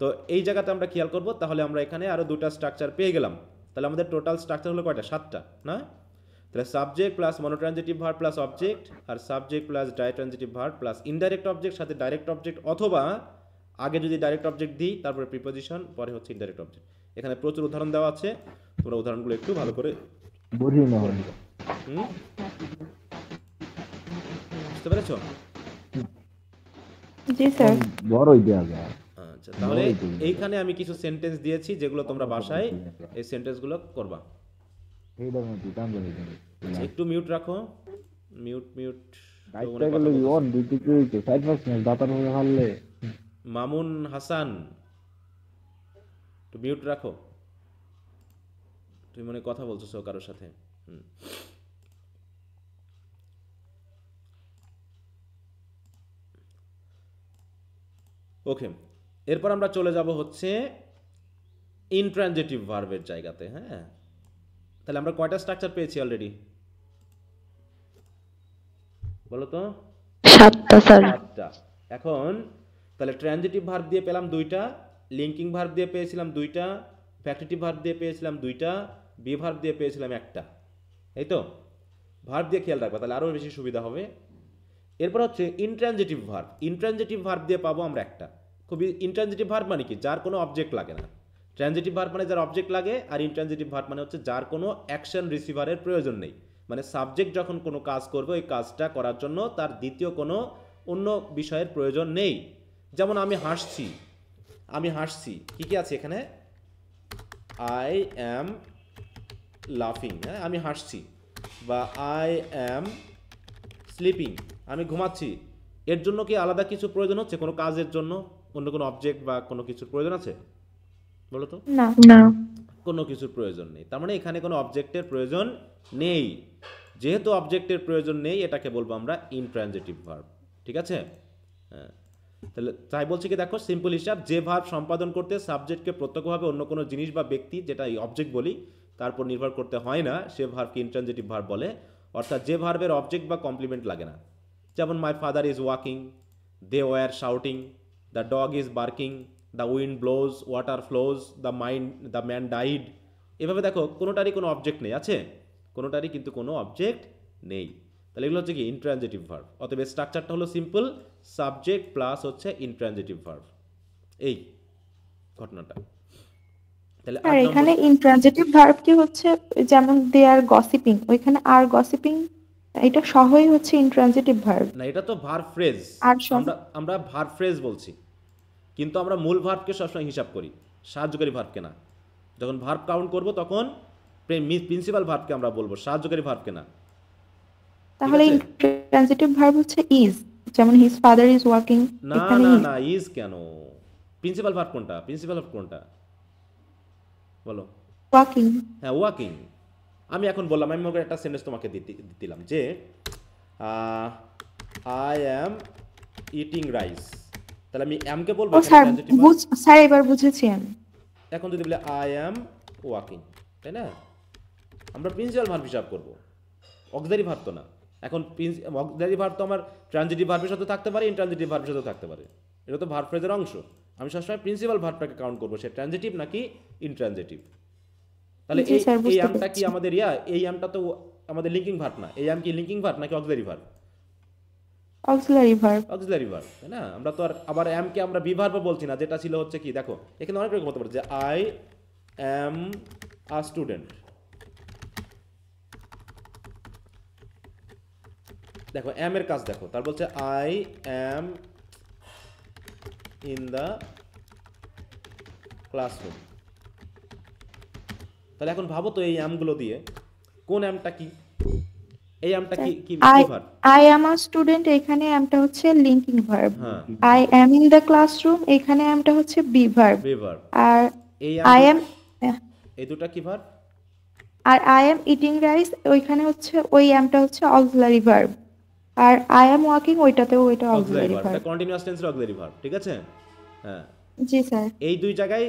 তো এই জায়গাতে আমরা খেয়াল করব। তাহলে আমরা এখানে আরও দুটো স্ট্রাকচার পেয়ে গেলাম। তাহলে আমাদের টোটাল স্ট্রাকচার হলো কয়টা? 7টা না? তাহলে subject plus monotransitive verb plus object, আর subject plus ditransitive verb plus indirect object, সাথে ডাইরেক্ট অবজেক্ট, অথবা আগে যদি ডাইরেক্ট অবজেক্ট দিই তারপরে প্রিপোজিশন, পরে হচ্ছে ইনডাইরেক্ট অবজেক্ট। এখানে প্রচুর উদাহরণ দেওয়া আছে, তোমরা উদাহরণগুলো একটু ভালো করে বুঝতে পেরেছো? জি স্যার। আচ্ছা, তাহলে এইখানে আমি কিছু সেন্টেন্স দিয়েছি যেগুলো তোমরা বাসায় এই সেন্টেন্সগুলো করবা। আচ্ছা, একটু মিউট রাখো, মিউট। মামুন হাসান, একটু মিউট রাখো, তুমি মনে কথা বলছো কারোর সাথে। ওকে, এরপর আমরা চলে যাব হচ্ছে ইনট্রানজিটিভ ভার্বের জায়গাতে। হ্যাঁ, তাহলে আমরা কয়টা স্ট্রাকচার পেয়েছি অলরেডি বলো তো? 7টা স্যার। 7টা। এখন তাহলে ট্রানজিটিভ ভার্ব দিয়ে পেলাম 2টা, লিঙ্কিং ভার্ব দিয়ে পেয়েছিলাম 2টা, ফ্যাক্টিটিভ ভার্ব দিয়ে পেয়েছিলাম 2টা, বি ভার্ব দিয়ে পেয়েছিলাম 1টা। এই তো ভার্ব দিয়ে খেয়াল রাখবা, তাহলে আরও বেশি সুবিধা হবে। এরপর হচ্ছে ইনট্রানজিটিভ ভার্ব। ইনট্রানজিটিভ ভার্ব দিয়ে পাবো আমরা 1টা। খুবই ইনট্রানজিটিভ ভার্ব মানে কি? যার কোনো অবজেক্ট লাগে না। ট্রানজিটিভ ভার্ব মানে যার অবজেক্ট লাগে, আর ইনট্রানজিটিভ ভার্ব মানে হচ্ছে যার কোনো অ্যাকশন রিসিভারের প্রয়োজন নেই। মানে সাবজেক্ট যখন কোনো কাজ করবে ওই কাজটা করার জন্য তার দ্বিতীয় কোনো অন্য বিষয়ের প্রয়োজন নেই। যেমন আমি হাসছি, কি কি আছে এখানে? আই অ্যাম লাফিং, হ্যাঁ আমি হাসছি। বা আই অ্যাম স্লিপিং, আমি ঘুমাচ্ছি। এর জন্য কি আলাদা কিছু প্রয়োজন হচ্ছে কোনো কাজের জন্য, অন্য কোনো অবজেক্ট বা কোনো কিছুর প্রয়োজন আছে বলো তো? না। না। কোনো কিছুর প্রয়োজন নেই, তার মানে এখানে কোনো অবজেক্টের প্রয়োজন নেই। যেহেতু অবজেক্টের প্রয়োজন নেই, এটাকে বলবো আমরা ইনট্রানজিটিভ ভার্ব। ঠিক আছে? হ্যাঁ, তাহলে তাই বলছি কি দেখো, সিম্পল হিসাব, যে ভার্ব সম্পাদন করতে সাবজেক্টকে প্রত্যক্ষভাবে অন্য কোনো জিনিস বা ব্যক্তি, যেটা এই অবজেক্ট বলি, তারপর নির্ভর করতে হয় না, সে ভার্বকে ইনট্রানজিটিভ ভার্ব বলে। অর্থাৎ যে ভার্বের অবজেক্ট বা কমপ্লিমেন্ট লাগে না। যেমন my father is walking, they were shouting, the dog is barking, the wind blows, water flows, the man died. এভাবে দেখো কোনোটারই কোনো অবজেক্ট নেই, আছে কোনোটারই কিন্তু কোনো অবজেক্ট নেই। তাহলে এগুলো হচ্ছে কি ইনট্রানজিটিভ ভার্ব। অতএব স্ট্রাকচারটা হলো সিম্পল, সাবজেক্ট প্লাস হচ্ছে ইনট্রানজিটিভ ভার্ব, এই ঘটনাটা। তাহলে আর এখানে ইনট্রানজিটিভ ভার্ব কি হচ্ছে, যেমন দে আর গসিপিং, ওইখানে আর গসিপিং এটা সহই হচ্ছে ইনট্রানজিটিভ ভার্ব। না, এটা তো ভার্ব ফ্রেজ, আর সহ আমরা ভার্ব ফ্রেজ বলছি, কিন্তু আমরা মূল ভার্বকে সবসময় হিসাব করি, সাহায্যকারী ভার্বকে না। যখন ভার্ব কাউন্ট করব তখন প্রিন্সিপাল ভার্বকে আমরা বলবো, সাহায্যকারী ভার্বকে না। তাহলে আছে? ইনট্রানজিটিভ ভার্ব হচ্ছে ইজ, যেমন হিজ ফাদার ইজ ওয়ার্কিং, না এখানে না is। না, ইজ কেন? প্রিন্সিপাল ভার্ব কোনটা? প্রিন্সিপাল ভার্ব কোনটা বলো? ওয়ার্কিং। হ্যাঁ, ওয়াকিং। আমি এখন বললাম, আমি মনে একটা সেন্টেন্স তোমাকে দিলাম যে আই অ্যাম ইটিং রাইস, তাহলে আমি অ্যামকে বলবো ও এখানে স্যার, ট্রানজিটিভ ভার্ব। স্যার এবার বুঝেছি আমি। এখন যদি বলে আই অ্যাম ওয়াকিং, তাই না, আমরা প্রিন্সিপাল ভার্ব হিসাব করবো, অক্সিলারি ভার্ব তো না। এখন অক্সিলারি ভার্ব তো আমার ট্রানজিটিভ ভার্বের সাথে থাকতে পারে, ইনট্রানজিটিভ ভার্বের সাথেও থাকতে পারে, এটা তো ভার্ব ফ্রেজের অংশ। আমি সবসময় প্রিন্সিপাল ভার্বটাকে কাউন্ট করবো, সে ট্রানজিটিভ নাকি ইনট্রানজিটিভ। তাহলে জি স্যার, এই বুঝতে আমটা কি পেরেছি। আমাদের এই আমটা তো আমাদের লিঙ্কিং ভার্ব না, এই আম কি লিঙ্কিং ভার্ব নাকি auxiliary verb? Auxiliary verb. Auxiliary verb, তাই না? আমরা তো আর আবার অ্যামকে আমরা বি ভার্ব বলছি না, যেটা ছিল হচ্ছে কি দেখো, এখানে অনেক রকম হতে পারে, যে আই অ্যাম আ স্টুডেন্ট। দেখো অ্যাম এর কাজ দেখো, তার বলছে I am in the classroom. তাহলে এখন ভাবো তো এই অ্যামগুলো দিয়ে কোন অ্যামটা কি, এই অ্যামটা কি কি I verb? I am a student, এখানে অ্যামটা হচ্ছে লিঙ্কিং ভার্ব। হ্যাঁ, I am in the classroom, এখানে অ্যামটা হচ্ছে বি ভার্ব। Be verb. আর এই আই অ্যাম, অ্যাম এই দুটা কি ভার্ব? আর আই অ্যাম ইটিং রাইস, ওইখানে হচ্ছে ওই অ্যামটা হচ্ছে অক্সিলারি ভার্ব। আর আই অ্যাম ওয়াকিং, ওইটাতেও ওইটা অক্সিলারি অক্সিলারি ভার্ব, ভার্ব। এটা কন্টিনিউয়াস টেন্সের অক্সিলারি ভার্ব, ঠিক আছে? হ্যাঁ, জি স্যার। এই দুই জায়গায়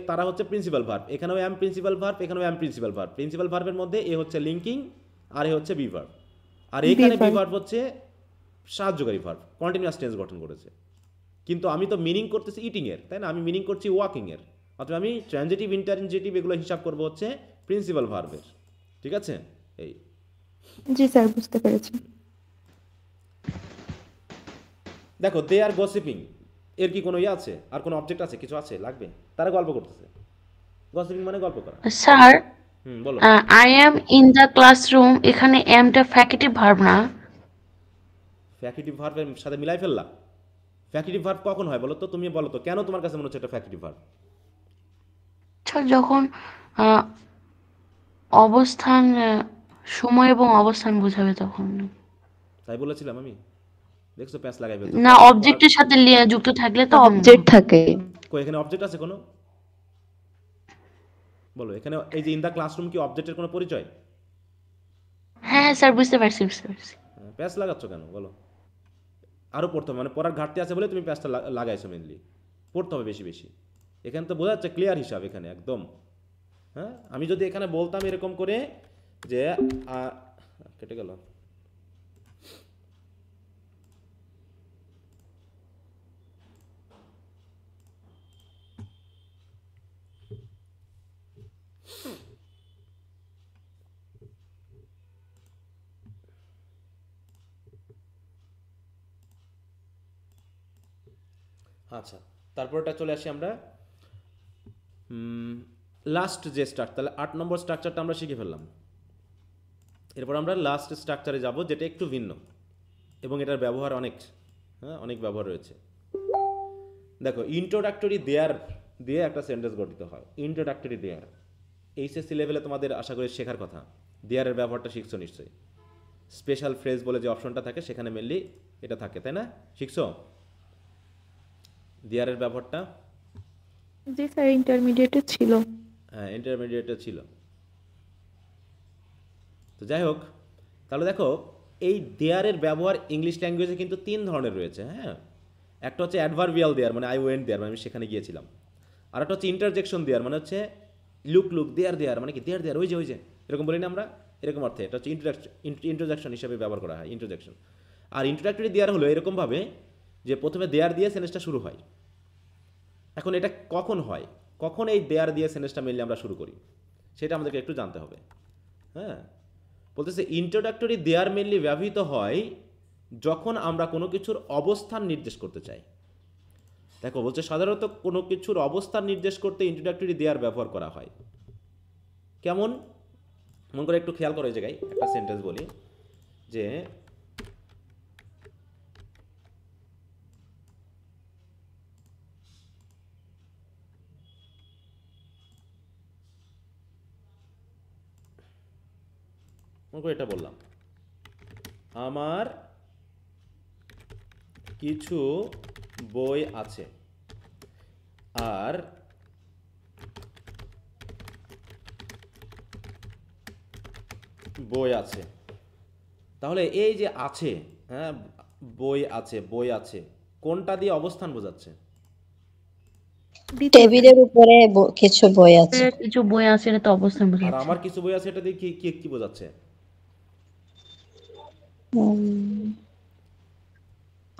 তারা হচ্ছে প্রিন্সিপাল ভার্ব, এখানেও অ্যাম প্রিন্সিপাল ভার্ব, এখানেও অ্যাম প্রিন্সিপাল ভার্ব। প্রিন্সিপাল ভার্বের মধ্যে এ হচ্ছে লিঙ্কিং আর এ হচ্ছে বি ভার্ব, আর এখানে বি ভার্ব হচ্ছে সাহায্যকারী ভার্ব, কন্টিনিউয়াস টেন্স গঠন করেছে। কিন্তু আমি তো মিনিং করতেছি ইটিং এর, তাই না? আমি মিনিং করছি ওয়াকিং এর, অথবা আমি ট্রানজিটিভ ইন্টারজেটিভ এগুলো হিসাব করবো হচ্ছে প্রিন্সিপাল ভার্বের, ঠিক আছে? এই জি স্যার, বুঝতে পেরেছি। দেখো দে আর গসিপিং, এর কি কোনো ইয়ে আছে, আর কোনো অবজেক্ট আছে, কিছু আছে লাগবে? তারা গল্প করতেছে, গসিপিং মানে গল্প করা। স্যার, বলো। I am in the classroom, এখানে এমটা ফ্যাকেটিভ ভার্ব না? ফ্যাকিটিভ ভার্বের সাথে মিলাই ফেললা? ফ্যাকিটিভ ভার্ব কখন হয় বলো তো? তুমি বলো তো, কেন তোমার কাছে মনে হচ্ছে এটা ফ্যাকিটিভ ভার্ব? স্যার, যখন আহ, অবস্থান সময় এবং অবস্থান বোঝাবে তখন। তাই বলেছিলাম আমি, দেখছো প্যাঁচ লাগাই ফেলছো। না, অবজেক্টের সাথে যুক্ত থাকলে তখন অবজেক্ট থাকে। কই এখানে অবজেক্ট আছে কোনো? বলো, এখানে এই যে ইন দা ক্লাসরুম কি অবজেক্টের কোনো পরিচয়? হ্যাঁ স্যার, বুঝতে পারছি। প্যাঁচ লাগাচ্ছ কেন বলো? আরও পড়তে হবে, মানে পড়ার ঘাটতি আছে বলে তুমি প্যাঁচটা লাগাইছো মেনলি, পড়তে হবে বেশি বেশি। এখানে তো বোঝা যাচ্ছে ক্লিয়ার হিসাব এখানে একদম। হ্যাঁ, আমি যদি এখানে বলতাম এরকম করে যে কেটে গেল, আচ্ছা তারপরটা চলে আসি আমরা লাস্ট যে স্ট্রাকচার, তাহলে 8 নম্বর স্ট্রাকচারটা আমরা শিখে ফেললাম। এরপর আমরা লাস্ট স্ট্রাকচারে যাব, যেটা একটু ভিন্ন এবং এটার ব্যবহার অনেক ব্যবহার রয়েছে। দেখো, ইন্ট্রোডাক্টরি দেয়ার দিয়ে একটা সেন্টেন্স গঠিত হয়। ইন্ট্রোডাক্টরি দেয়ার এইচএসসি লেভেলে তোমাদের আশা করি শেখার কথা, দেয়ারের ব্যবহারটা শিখছো নিশ্চয়ই। স্পেশাল ফ্রেজ বলে যে অপশনটা থাকে সেখানে মেনলি এটা থাকে, তাই না? শিখছো দেয়ারের ব্যবহারটা? জি স্যার, ইন্টারমিডিয়েটে ছিল। হ্যাঁ, ইন্টারমিডিয়েটে ছিল। তো যাই হোক, তাহলে দেখো এই দেয়ারের ব্যবহার ইংলিশ ল্যাঙ্গুয়েজে কিন্তু 3 ধরনের রয়েছে। হ্যাঁ, একটা হচ্ছে অ্যাডভার্বিয়াল দেয়ার, মানে আই ওয়েন্ট দেয়ার, মানে আমি সেখানে গিয়েছিলাম। আর একটা হচ্ছে ইন্টারজেকশন দেয়ার, মানে হচ্ছে লুক দেয়ার দেয়ার, মানে কি দেয়ার দেয়ার, ওই যে এরকম বলি না আমরা, এরকম অর্থে। এটা হচ্ছে ইন্ট্রোডাকশন হিসেবে ব্যবহার করা হয়, ইন্ট্রোডাকশন। আর ইন্ট্রোডাক্টরি দেয়ার হলো এরকমভাবে যে প্রথমে দেয়ার দিয়ে সেন্টেন্সটা শুরু হয়। এখন এটা কখন হয়, কখন এই দেয়ার দিয়ে সেন্টেন্সটা মেনলি আমরা শুরু করি, সেটা আমাদেরকে একটু জানতে হবে। হ্যাঁ, বলতেছে ইন্ট্রোডাক্টরি দেয়ার মেনলি ব্যবহৃত হয় যখন আমরা কোনো কিছুর অবস্থান নির্দেশ করতে চাই। দেখো বলছে সাধারণত কোনো কিছুর অবস্থান নির্দেশ করতে ইন্ট্রোডাক্টরি দেয়ার ব্যবহার করা হয়। কেমন, মন করে একটু খেয়াল করো। এই জায়গায় একটা সেন্টেন্স বলি যে মন করে এটা বললাম, আমার কিছু বই আছে আর বই আছে। তাহলে এই যে আছে, হ্যাঁ বই আছে, কোনটা দিয়ে অবস্থান বোঝাচ্ছে? টেবিলের উপরে কিছু বই আছে। কিছু বই আছে, এটা তো অবস্থান আর বোঝাচ্ছে। আমার কিছু বই আছে, এটা দিয়ে কি কি কি বোঝাচ্ছে? উম,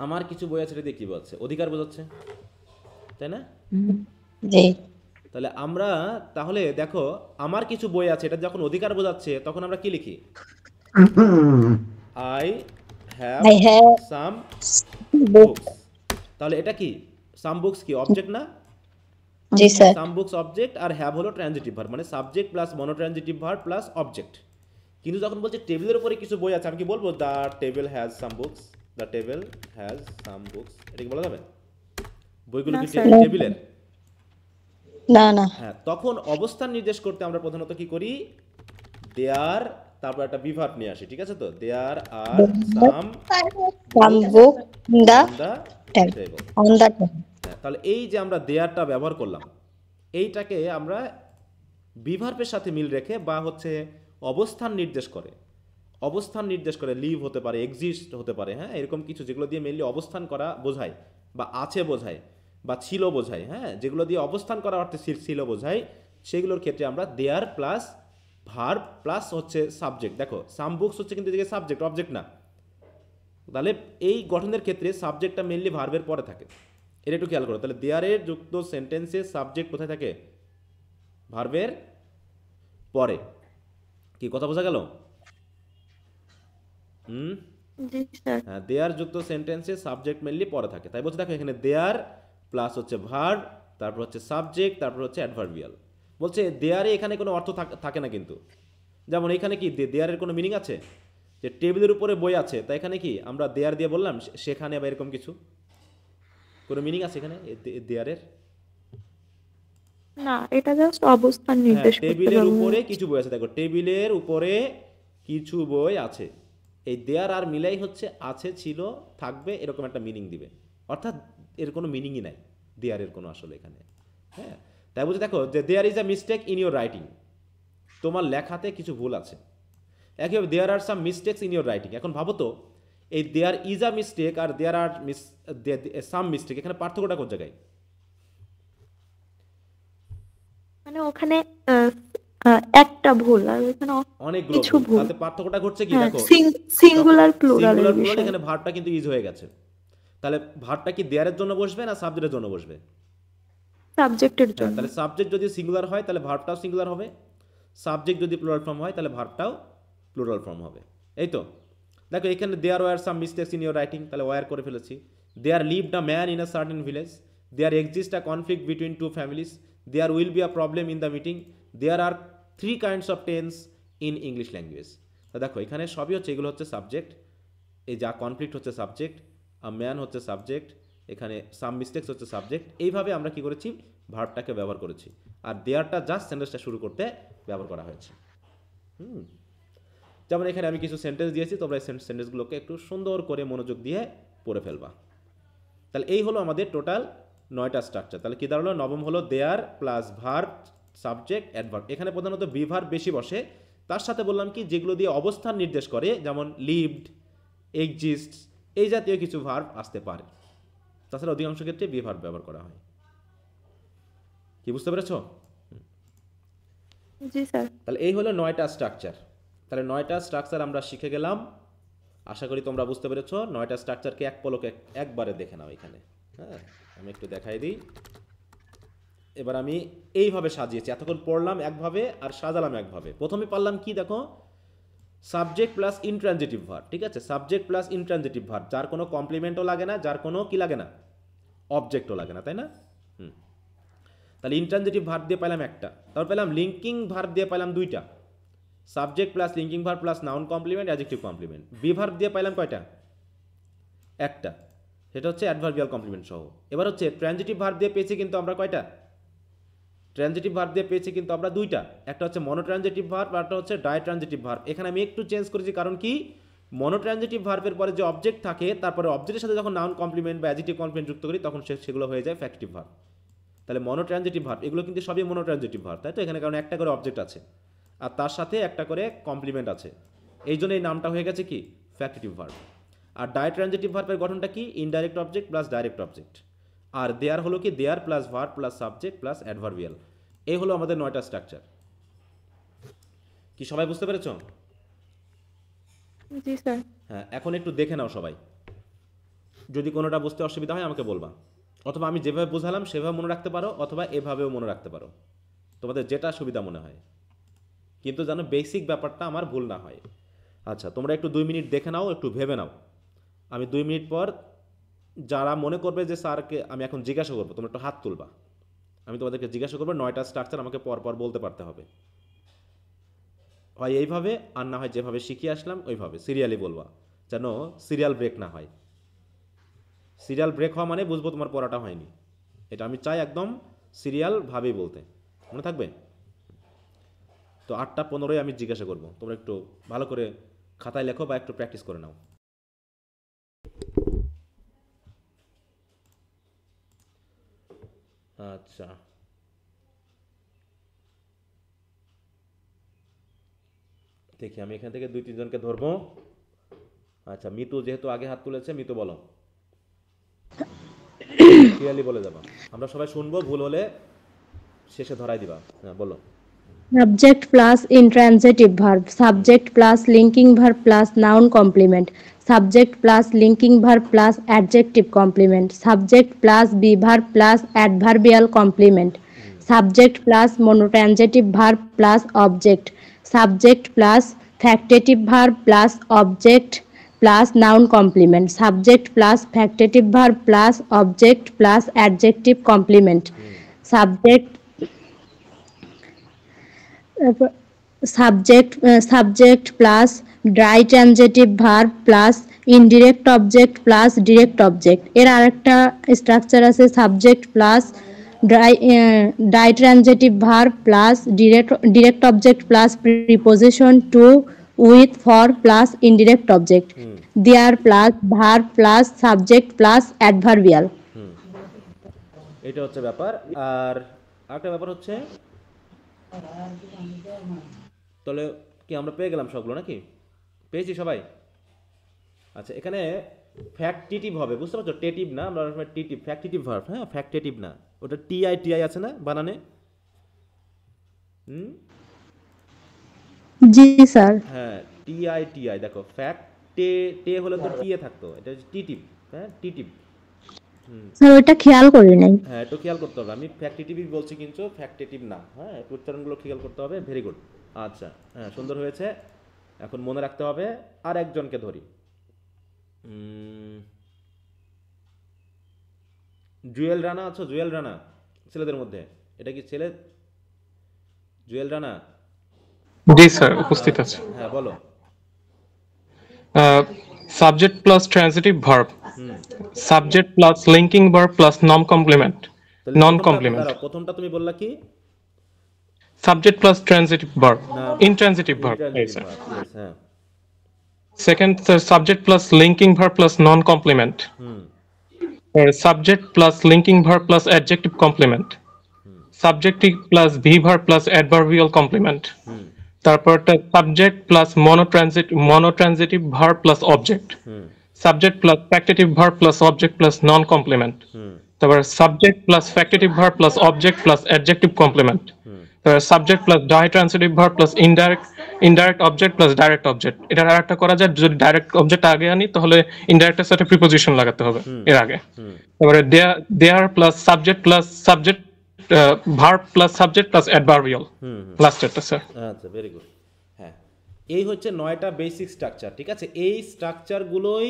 আমার কিছু বই আছে, এটা দিয়ে কি বোঝাচ্ছে? অধিকার বোঝাচ্ছে, তাই না? হুম। জি। তাহলে আমরা, তাহলে দেখো আমার কিছু বই আছে, এটা যখন অধিকার বোঝাচ্ছে তখন আমরা কি লিখি? I have I have some book. Books. তাহলে এটা কি, সাম বুকস কি অবজেক্ট না? জি স্যার। সাম বুকস অবজেক্ট, আর হ্যাভ হলো ট্রানজিটিভ ভার্ব, মানে subject plus monotransitive verb plus object. কিন্তু যখন বলছে টেবিলের উপরে কিছু বই আছে, আমি কি বলবো the table has some books? The table has some books, এটা কি বলা যাবে? বইগুলো না কি স্যার। টেবিলের? না না। হ্যাঁ, তখন অবস্থান নির্দেশ করতে আমরা প্রধানত কি করি? দেয়ার, তারপর একটা বিভার্ব নিয়ে আসি, ঠিক আছে? তো there are some some book the on the table, table. On the table. হ্যাঁ, তাহলে এই যে আমরা দেয়ারটা ব্যবহার করলাম, এইটাকে আমরা বিভার্বের সাথে মিল রেখে বা হচ্ছে অবস্থান নির্দেশ করে, অবস্থান নির্দেশ করে, লিভ হতে পারে, এক্সিস্ট হতে পারে, হ্যাঁ এরকম কিছু যেগুলো দিয়ে মেনলি অবস্থান করা বোঝায় বা আছে বোঝায় বা ছিল বোঝায়, হ্যাঁ যেগুলো দিয়ে অবস্থান করা অর্থে ছিল বোঝায়, সেগুলোর ক্ষেত্রে আমরা দেয়ার প্লাস ভার্ব প্লাস হচ্ছে সাবজেক্ট। দেখো সাম বুকস হচ্ছে কিন্তু এদিকে সাবজেক্ট, অবজেক্ট না। তাহলে এই গঠনের ক্ষেত্রে সাবজেক্টটা মেনলি ভার্বের পরে থাকে, এটা একটু খেয়াল করো। তাহলে দেয়ারের যুক্ত সেন্টেন্সে সাবজেক্ট কোথায় থাকে? ভার্বের পরে। কি কথা বোঝা গেল? জি স্যার। হ্যাঁ, দেয়ার যুক্ত সেন্টেন্সে সাবজেক্ট মেনলি পরে থাকে। তাই বলছে দেখো এখানে দেয়ার প্লাস হচ্ছে ভার্ব, তারপর হচ্ছে সাবজেক্ট, তারপর হচ্ছে অ্যাডভার্বিয়াল। বলছে দেয়ারে এখানে কোনো অর্থ থাকে না কিন্তু। যেমন এখানে কি দেয়ারের কোনো মিনিং আছে? যে টেবিলের উপরে বই আছে, তাই এখানে কি আমরা দেয়ার দিয়ে বললাম সেখানে বা এরকম কিছু কোনো মিনিং আছে এখানে দেয়ারের? না, এটা জাস্ট অবস্থান হ্যাঁ, নির্দেশ করতে টেবিলের ব্যবহার উপরে হচ্ছে। কিছু বই আছে। দেখো টেবিলের উপরে কিছু বই আছে, এই দেয়ার আর মিলাই হচ্ছে আছে, ছিল, থাকবে, এরকম একটা মিনিং দিবে। অর্থাৎ এর কোনো মিনিংই নাই দেয়ারের কোনো আসলে এখানে। হ্যাঁ, তাই বলছে দেখো যে there is a mistake in your writing, তোমার লেখাতে কিছু ভুল আছে। একইভাবে there are some mistakes in your writing. এখন ভাবো তো এই দেয়ার ইজ আ মিস্টেক আর দেয়ার আর সাম মিস্টেক, এখানে পার্থক্যটা কোন জায়গায়? মানে ওখানে একটা ভুল আর ওখানে অনেকগুলো কিছু ভুল, ভুল। তাতে পার্থক্যটা ঘটছে কি? হ্যাঁ, দেখো সিঙ্গুলার প্লুরাল সিঙ্গুলার প্লুরাল, বিষয়। এখানে ভার্বটা কিন্তু ইউজ হয়ে গেছে। তাহলে ভার্বটা কি দেয়ারের জন্য বসবে না সাবজেক্টের জন্য বসবে? সাবজেক্টের হ্যাঁ, জন্য। তাহলে সাবজেক্ট যদি সিঙ্গুলার হয় তাহলে ভার্বটাও সিঙ্গুলার হবে, সাবজেক্ট যদি প্লুরাল ফর্ম হয় তাহলে ভার্বটাও প্লুরাল ফর্ম হবে। এই তো দেখো এখানে there were some mistakes in your writing, তাহলে ওয়ার করে ফেলেছি। There lived a man in a certain village, there exist a conflict between two families, there will be a problem in the meeting, there are 3 kinds of tense in English language. তো দেখো এখানে সবই হচ্ছে, এগুলো হচ্ছে সাবজেক্ট, এই যা কনফ্লিক্ট হচ্ছে সাবজেক্ট, আ ম্যান হচ্ছে সাবজেক্ট, এখানে সাম মিস্টেকস হচ্ছে সাবজেক্ট। এইভাবে আমরা কি করেছি? ভার্বটাকে ব্যবহার করেছি, আর দেয়ারটা জাস্ট সেন্টেন্সটা শুরু করতে ব্যবহার করা হয়েছে। যেমন এখানে আমি কিছু সেন্টেন্স দিয়েছি, তোমরা এই সেন্টেন্সগুলোকে একটু সুন্দর করে মনোযোগ দিয়ে পড়ে ফেলবা। তাহলে এই হলো আমাদের টোটাল 9টা স্ট্রাকচার। তাহলে কি দাঁড়ালো? নবম হলো দেয়ার প্লাস ভার্ব, সাবজেক্ট, অ্যাডভার্ব। এখানে প্রধানত বি ভার্ব বেশি বসে। তার সাথে বললাম কি, যেগুলো দিয়ে অবস্থান নির্দেশ করে, যেমন লিভড, এক্সিস্ট, এই জাতীয় কিছু ভার্ব আসতে পারে। তাছাড়া অধিকাংশ ক্ষেত্রে বি ভার্ব ব্যবহার করা হয়। কি বুঝতে পেরেছ? জি স্যার। তাহলে এই হলো 9টা স্ট্রাকচার। তাহলে 9টা স্ট্রাকচার আমরা শিখে গেলাম। আশা করি তোমরা বুঝতে পেরেছ। 9টা স্ট্রাকচারকে এক পলকে একবারে দেখে নাও এখানে। হ্যাঁ, আমি একটু দেখাই দিই। এবার আমি এইভাবে সাজিয়েছি, এতক্ষণ পড়লাম একভাবে আর সাজালাম একভাবে। প্রথমে পারলাম কি দেখো, সাবজেক্ট প্লাস ইনট্রানজিটিভ ভার্ব। ঠিক আছে, সাবজেক্ট প্লাস ইনট্রানজিটিভ ভার্ব, যার কোনো কমপ্লিমেন্টও লাগে না, যার কোনো কি লাগে না, অবজেক্টও লাগে না, তাই না? তাহলে ইনট্রানজিটিভ ভার্ব দিয়ে পেলাম একটা, তারপর পেলাম লিঙ্কিং ভার্ব দিয়ে পেলাম দুইটা, subject plus linking verb plus noun complement, adjective complement. Be verb দিয়ে পেলাম কয়টা? একটা, সেটা হচ্ছে অ্যাডভার্বিয়াল কমপ্লিমেন্ট সহ। এবার হচ্ছে ট্রানজিটিভ ভার্ব দিয়ে পেয়েছি কিন্তু আমরা কয়টা? ট্রানজিটিভ ভার্ব দিয়ে পেয়েছি কিন্তু আমরা দুইটা, একটা হচ্ছে মনোট্রানজিটিভ ভার্ব আর একটা হচ্ছে ডাইট্রানজিটিভ ভার্ব। এখানে আমি একটু চেঞ্জ করেছি, কারণ কি, মনোট্রানজিটিভ ভার্বের পরে যে অবজেক্ট থাকে, তারপরে অবজেক্টের সাথে যখন নাউন কমপ্লিমেন্ট বা অ্যাডজেক্টিভ কমপ্লিমেন্ট যুক্ত করি, তখন সেগুলো হয়ে যায় ফ্যাক্টিভ ভার্ব। তাহলে মনোট্রানজিটিভ ভার্ব এগুলো কিন্তু সবই মনোট্রানজিটিভ ভার্ব, তাই তো? এখানে কারণ একটা করে অবজেক্ট আছে আর তার সাথে একটা করে কমপ্লিমেন্ট আছে, এই জন্য এই নামটা হয়ে গেছে কি, ফ্যাক্টিভ ভার্ব। আর ডাইট্রানজিটিভ ভার্বের গঠনটা কি, indirect object plus direct object. আর দেয়ার হলো কি, there plus verb plus subject plus adverbial. এই হলো আমাদের 9টা স্ট্রাকচার। কি সবাই বুঝতে পেরেছ? জি স্যার। হ্যাঁ, এখন একটু দেখে নাও সবাই। যদি কোনোটা বুঝতে অসুবিধা হয় আমাকে বলবা, অথবা আমি যেভাবে বুঝালাম সেভাবে মনে রাখতে পারো, অথবা এভাবেও মনে রাখতে পারো, তোমাদের যেটা সুবিধা মনে হয়। কিন্তু যেন বেসিক ব্যাপারটা আমার ভুল না হয়। আচ্ছা, তোমরা একটু 2 মিনিট দেখে নাও, একটু ভেবে নাও। আমি 2 মিনিট পর যারা মনে করবে যে স্যারকে আমি এখন জিজ্ঞাসা করবো, তোমরা একটু হাত তুলবা। আমি তোমাদেরকে জিজ্ঞাসা করবো, 9টা স্ট্রাকচার আমাকে পরপর বলতে পারতে হবে। হয় এইভাবে, আর না হয় যেভাবে শিখিয়ে আসলাম ওইভাবে সিরিয়ালি বলবা, যেন সিরিয়াল ব্রেক না হয়। সিরিয়াল ব্রেক হওয়া মানে বুঝবো তোমার পড়াটা হয়নি। এটা আমি চাই একদম সিরিয়ালভাবেই বলতে, মনে থাকবে তো? 8টা 15 আমি জিজ্ঞাসা করবো, তোমরা একটু ভালো করে খাতায় লেখো বা একটু প্র্যাকটিস করে নাও। আচ্ছা, দেখি আমি এখান থেকে 2-3 জনকে ধরবো। আচ্ছা, মিতু যেহেতু আগে হাত তুলেছে, মিতু বলো, ক্লিয়ারলি বলে যাবা, আমরা সবাই শুনবো, ভুল হলে শেষে ধরাই দিবা। হ্যাঁ বলো। Subject plus intransitive verb, subject plus linking verb plus noun complement, subject plus linking verb plus adjective complement, subject plus be verb plus adverbial complement, subject plus monotransitive verb plus object, subject plus factitive verb plus object plus noun complement, subject plus factitive verb plus object plus adjective complement, subject subject plus ditransitive verb plus indirect object plus direct object. এর আরেকটা স্ট্রাকচার আছে, subject plus ditransitive verb plus direct object plus preposition to with for plus indirect object, there plus verb plus subject plus adverbial. এটা হচ্ছে ব্যাপার। আর আরেকটা ব্যাপার হচ্ছে, তাহলে কি আমরা পেয়ে গেলাম সবগুলো নাকি? পেয়েছি সবাই? আচ্ছা, এখানে ফ্যাক্টিটিভ হবে, বুঝতে পারছো? টেটিভ না, আমরা টিটিভ, ফ্যাক্টিটিভ ভার্ব। হ্যাঁ, ফ্যাক্টেটিভ না, ওটা টিআই আছে না বানানে? জি স্যার। হ্যাঁ, টিআই দেখো, ফ্যাক্টে হলে তো টিএ থাকতো, এটা হচ্ছে টিটিভ। হ্যাঁ, টিটিভ। স্যার ওটা খেয়াল করি নাই। হ্যাঁ, একটু খেয়াল করতে হবে, আমি ফ্যাক্টেটিভই বলছি কিন্তু ফ্যাক্টেটিভ না। হ্যাঁ, একটু উচ্চারণগুলো খেয়াল করতে হবে। Very good. আচ্ছা, হ্যাঁ, সুন্দর হয়েছে। এখন মনে রাখতে হবে। আর একজনকে ধরি, জুয়েল রানা আছো? জুয়েল রানা ছেলেদের মধ্যে, এটা কি ছেলে? জুয়েল রানা? জি স্যার, উপস্থিত আছে। হ্যাঁ বলো। Subject plus transitive verb, subject plus linking verb plus noun complement. প্রথমটা তুমি বললা কি? Subject plus transitive verb, intransitive verb. হ্যাঁ, Second, subject plus linking verb plus non-complement. Subject plus linking verb plus adjective complement. Subjective plus be verb plus adverbial complement. তারপরটা subject plus monotransitive verb plus object, subject plus factitive verb plus object plus noun complement, তারপর subject plus factitive verb plus object plus adjective complement, তারপর subject plus ditransitive verb plus indirect object plus direct object. এটার আর একটা করা যায়, যদি ডাইরেক্ট অবজেক্ট আগে আনি তাহলে ইনডাইরেক্টের সাথে প্রিপোজিশন লাগাতে হবে এর আগে। তারপরে there plus subject verb plus subject plus adverbial লাস্টেরটা স্যার। আচ্ছা, ভেরি গুড। হ্যাঁ, এই হচ্ছে 9টা বেসিক স্ট্রাকচার। ঠিক আছে, এই স্ট্রাকচারগুলোই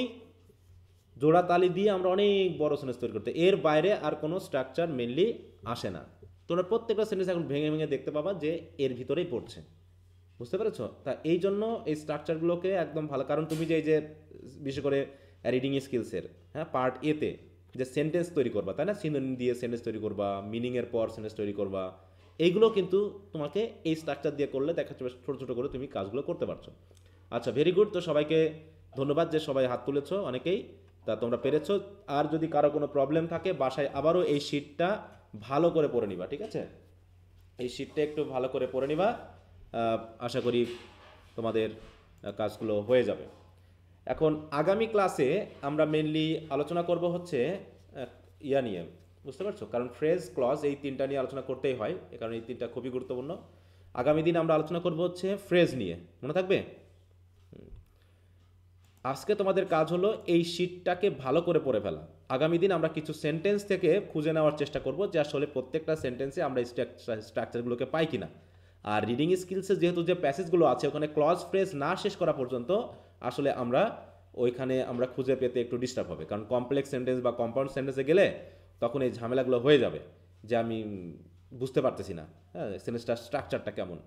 জোড়াতালি দিয়ে আমরা অনেক বড় সেন্টেন্স তৈরি করতে, এর বাইরে আর কোনো স্ট্রাকচার মেনলি আসে না। তোমরা প্রত্যেকটা সেন্টেন্স এখন ভেঙে ভেঙে দেখতে পাবা যে এর ভিতরেই পড়ছে, বুঝতে পেরেছো? তা এই জন্য এই স্ট্রাকচারগুলোকে একদম ভালো, কারণ তুমি যে এই যে বিশেষ করে রিডিং স্কিলসের পার্ট এতে যে সেন্টেন্স তৈরি করবা, তাই না, সিনোনিম দিয়ে সেন্টেন্স তৈরি করবা, মিনিংয়ের পর সেন্টেন্স তৈরি করবা, এইগুলো কিন্তু তোমাকে এই স্ট্রাকচার দিয়ে করলে দেখা যাবে ছোটো ছোটো করে তুমি কাজগুলো করতে পারছো। আচ্ছা, ভেরি গুড। তো সবাইকে ধন্যবাদ যে সবাই হাত তুলেছো, অনেকেই, তা তোমরা পেরেছো। আর যদি কারো কোনো প্রবলেম থাকে বাসায় আবারও এই শিটটা ভালো করে পড়ে নিবা, ঠিক আছে? এই শিটটা একটু ভালো করে পড়ে নিবা, আশা করি তোমাদের কাজগুলো হয়ে যাবে। এখন আগামী ক্লাসে আমরা মেনলি আলোচনা করব হচ্ছে ইয়া নিয়ে, বুঝতে পারছো? কারণ ফ্রেজ, ক্লজ এই তিনটা নিয়ে আলোচনা করতেই হয়, কারণ এই তিনটা খুবই গুরুত্বপূর্ণ। আগামী দিন আমরা আলোচনা করব হচ্ছে ফ্রেজ নিয়ে, মনে থাকবে? আজকে তোমাদের কাজ হলো এই শিটটাকে ভালো করে পড়ে ফেলা। আগামী দিন আমরা কিছু সেন্টেন্স থেকে খুঁজে নেওয়ার চেষ্টা করব যে আসলে প্রত্যেকটা সেন্টেন্সে আমরা স্ট্রাকচারগুলোকে পাই কিনা। আর রিডিং স্কিলসে যেহেতু যে প্যাসেজগুলো আছে ওখানে ক্লজ ফ্রেজ না শেষ করা পর্যন্ত আসলে ওইখানে আমরা খুঁজে পেতে একটু ডিস্টার্ব হবে, কারণ কমপ্লেক্স সেন্টেন্স বা কম্পাউন্ড সেন্টেন্সে গেলে তখন এই ঝামেলাগুলো হয়ে যাবে যে আমি বুঝতে পারতেছি না, হ্যাঁ, সেন্টেন্সটার স্ট্রাকচারটা কেমন।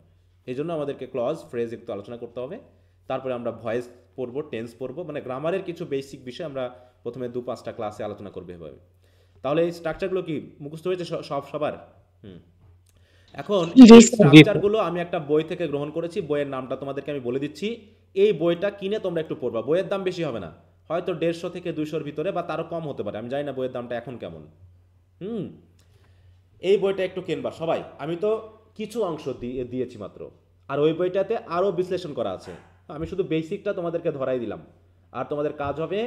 এই জন্য আমাদেরকে ক্লজ ফ্রেজ একটু আলোচনা করতে হবে। তারপরে আমরা ভয়েস পড়বো, টেন্স পড়বো, মানে গ্রামারের কিছু বেসিক বিষয় আমরা প্রথমে 2-5টা ক্লাসে আলোচনা করবে এভাবে। তাহলে এই স্ট্রাকচারগুলো কি মুখস্থ হয়েছে সবার? এখন এই স্ট্রাকচারগুলো আমি একটা বই থেকে গ্রহণ করেছি, বইয়ের নামটা তোমাদেরকে আমি বলে দিচ্ছি। এই বইটা কিনে তোমরা একটু পড়বা, বইয়ের দাম বেশি হবে না, হয়তো 150 থেকে 200-র ভিতরে বা তারও কম হতে পারে, আমি জানি না বইয়ের দামটা এখন কেমন। এই বইটা একটু কিনবা সবাই, আমি তো কিছু অংশ দিয়েছি মাত্র, আর ওই বইটাতে আরও বিশ্লেষণ করা আছে। আমি শুধু বেসিকটা তোমাদেরকে ধরাই দিলাম, আর তোমাদের কাজ হবে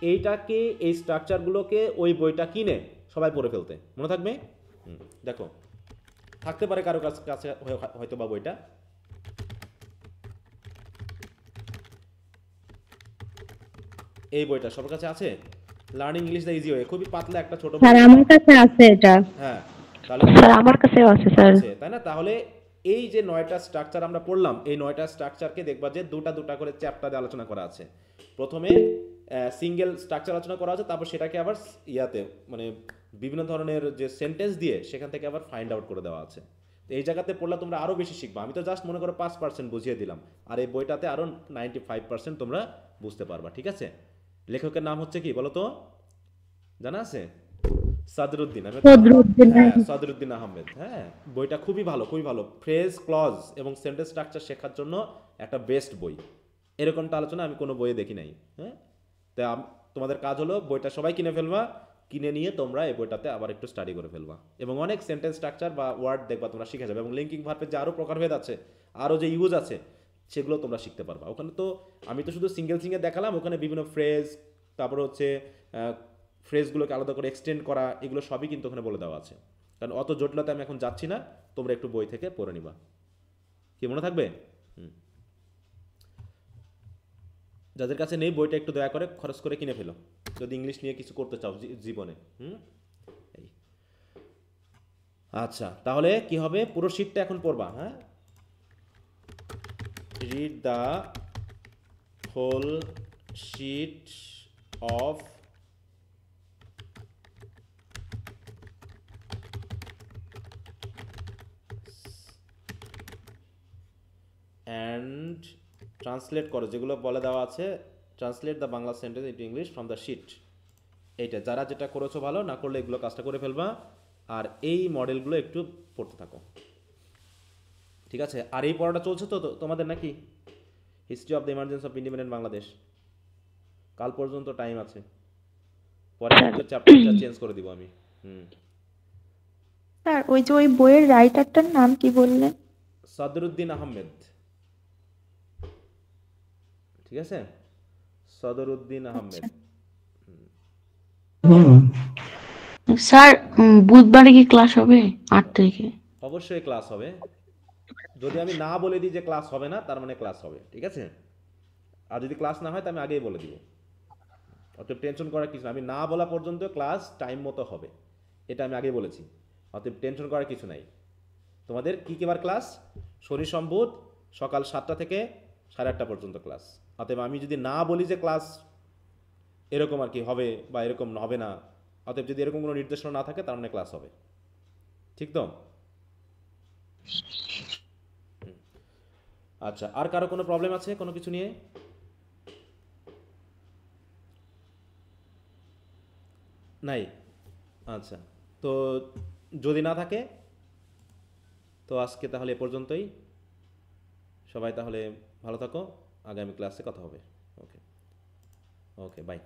এইটাকে, এই স্ট্রাকচারগুলোকে ওই বইটা কিনে সবাই পড়ে ফেলতে, মনে থাকবে? দেখো, থাকতে পারে কারো কাছে হয়তো বা বইটা, এই বইটা সবার কাছে আছে, learning English the easy way, খুবই পাতলা একটা ছোট বই। স্যার আমার কাছে আছে এটা। হ্যাঁ, তাহলে স্যার আমার কাছেও আছে স্যার। তাই না? তাহলে এই যে 9টা স্ট্রাকচার আমরা পড়লাম, এই 9টা স্ট্রাকচারকে দেখবা যে দুটা করে চ্যাপ্টারে আলোচনা করা আছে। প্রথমে সিঙ্গেল স্ট্রাকচার আলোচনা করা আছে, তারপর সেটাকে আবার ইয়াতে মানে বিভিন্ন ধরনের যে সেন্টেন্স দিয়ে সেখান থেকে আবার ফাইন্ড আউট করে দেওয়া আছে। তো এই জায়গাতে পড়লে তোমরা আরও বেশি শিখবা। আমি তো জাস্ট মনে করো 5% বুঝিয়ে দিলাম, আর এই বইটাতে আরও 95% তোমরা বুঝতে পারবা, ঠিক আছে? লেখকের নাম হচ্ছে কি বলো তো, জানা আছে? সদরুদ্দিন আহমেদ। হ্যাঁ, বইটা খুবই ভালো, খুবই ভালো। ফ্রেজ, ক্লজ এবং সেন্টেন্স স্ট্রাকচার শেখার জন্য একটা বেস্ট বই। এরকমটা আলোচনা আমি কোনো বইয়ে দেখি নাই। হ্যাঁ, তা তোমাদের কাজ হলো বইটা সবাই কিনে ফেলবা, কিনে নিয়ে তোমরা এই বইটাতে আবার একটু স্টাডি করে ফেলবা, এবং অনেক সেন্টেন্স স্ট্রাকচার বা ওয়ার্ড দেখবা তোমরা শিখে যাবে, এবং লিঙ্কিং ভার্বের যে আরও প্রকারভেদ আছে, আরও যে ইউজ আছে সেগুলো তোমরা শিখতে পারবা। ওখানে তো আমি তো শুধু সিঙ্গেল দেখালাম, ওখানে বিভিন্ন ফ্রেজ, তারপর হচ্ছে ফ্রেজগুলোকে আলাদা করে এক্সটেন্ড করা, এগুলো সবই কিন্তু ওখানে বলে দেওয়া আছে। কারণ অত জটিলতা আমি এখন যাচ্ছি না, তোমরা একটু বই থেকে পড়ে নিবা, কি মনে থাকবে? যাদের কাছে নেই বইটা একটু দয়া করে খরচ করে কিনে ফেলো, যদি ইংলিশ নিয়ে কিছু করতে চাও জীবনে। আচ্ছা, তাহলে কি হবে, পুরো শিটটা এখন পড়বা। হ্যাঁ, read the whole sheet of and translate করো, যেগুলো বলে দেওয়া আছে, translate the Bangla sentence into English from the sheet. এইটা যারা যেটা করেছো ভালো, না করলে এগুলো কাজটা করে ফেলবা, আর এই মডেলগুলো একটু পড়তে থাকো, ঠিক আছে? আর এই পড়াটা চলছে তো তোমাদের নাকি? History of the emergence of independent Bangladesh. কাল পর্যন্ত টাইম আছে, পরে চ্যাপ্টারটা চেঞ্জ করে দিব আমি। স্যার ওই যে ওই বইয়ের রাইটারটার নাম কি বললেন? সদরুদ্দিন আহমেদ, ঠিক আছে, সদরুদ্দিন আহমেদ। স্যার বুধবারে কি ক্লাস হবে 8 তারিখে? অবশ্যই ক্লাস হবে। যদি আমি না বলে দিই যে ক্লাস হবে না, তার মানে ক্লাস হবে, ঠিক আছে। আর যদি ক্লাস না হয় তো আমি আগেই বলে দিব। অতএব টেনশন করার কিছু না, আমি না বলা পর্যন্ত ক্লাস টাইম মতো হবে, এটা আমি আগেই বলেছি। অতএব টেনশন করার কিছু নাই। তোমাদের কী বার ক্লাস? শনি সোম বুধ সকাল 7টা থেকে 8:30 পর্যন্ত ক্লাস। অতএব আমি যদি না বলি যে ক্লাস এরকম আর কি হবে বা এরকম হবে না, অতএব যদি এরকম কোনো নির্দেশনা না থাকে তার মানে ক্লাস হবে, ঠিক তো? আচ্ছা, আর কারো কোনো প্রবলেম আছে কোনো কিছু নিয়ে? নাই? আচ্ছা, তো যদি না থাকে তো আজকে তাহলে এ পর্যন্তই। সবাই তাহলে ভালো থাকো, আগামী ক্লাসে কথা হবে। ওকে, ওকে, বাই।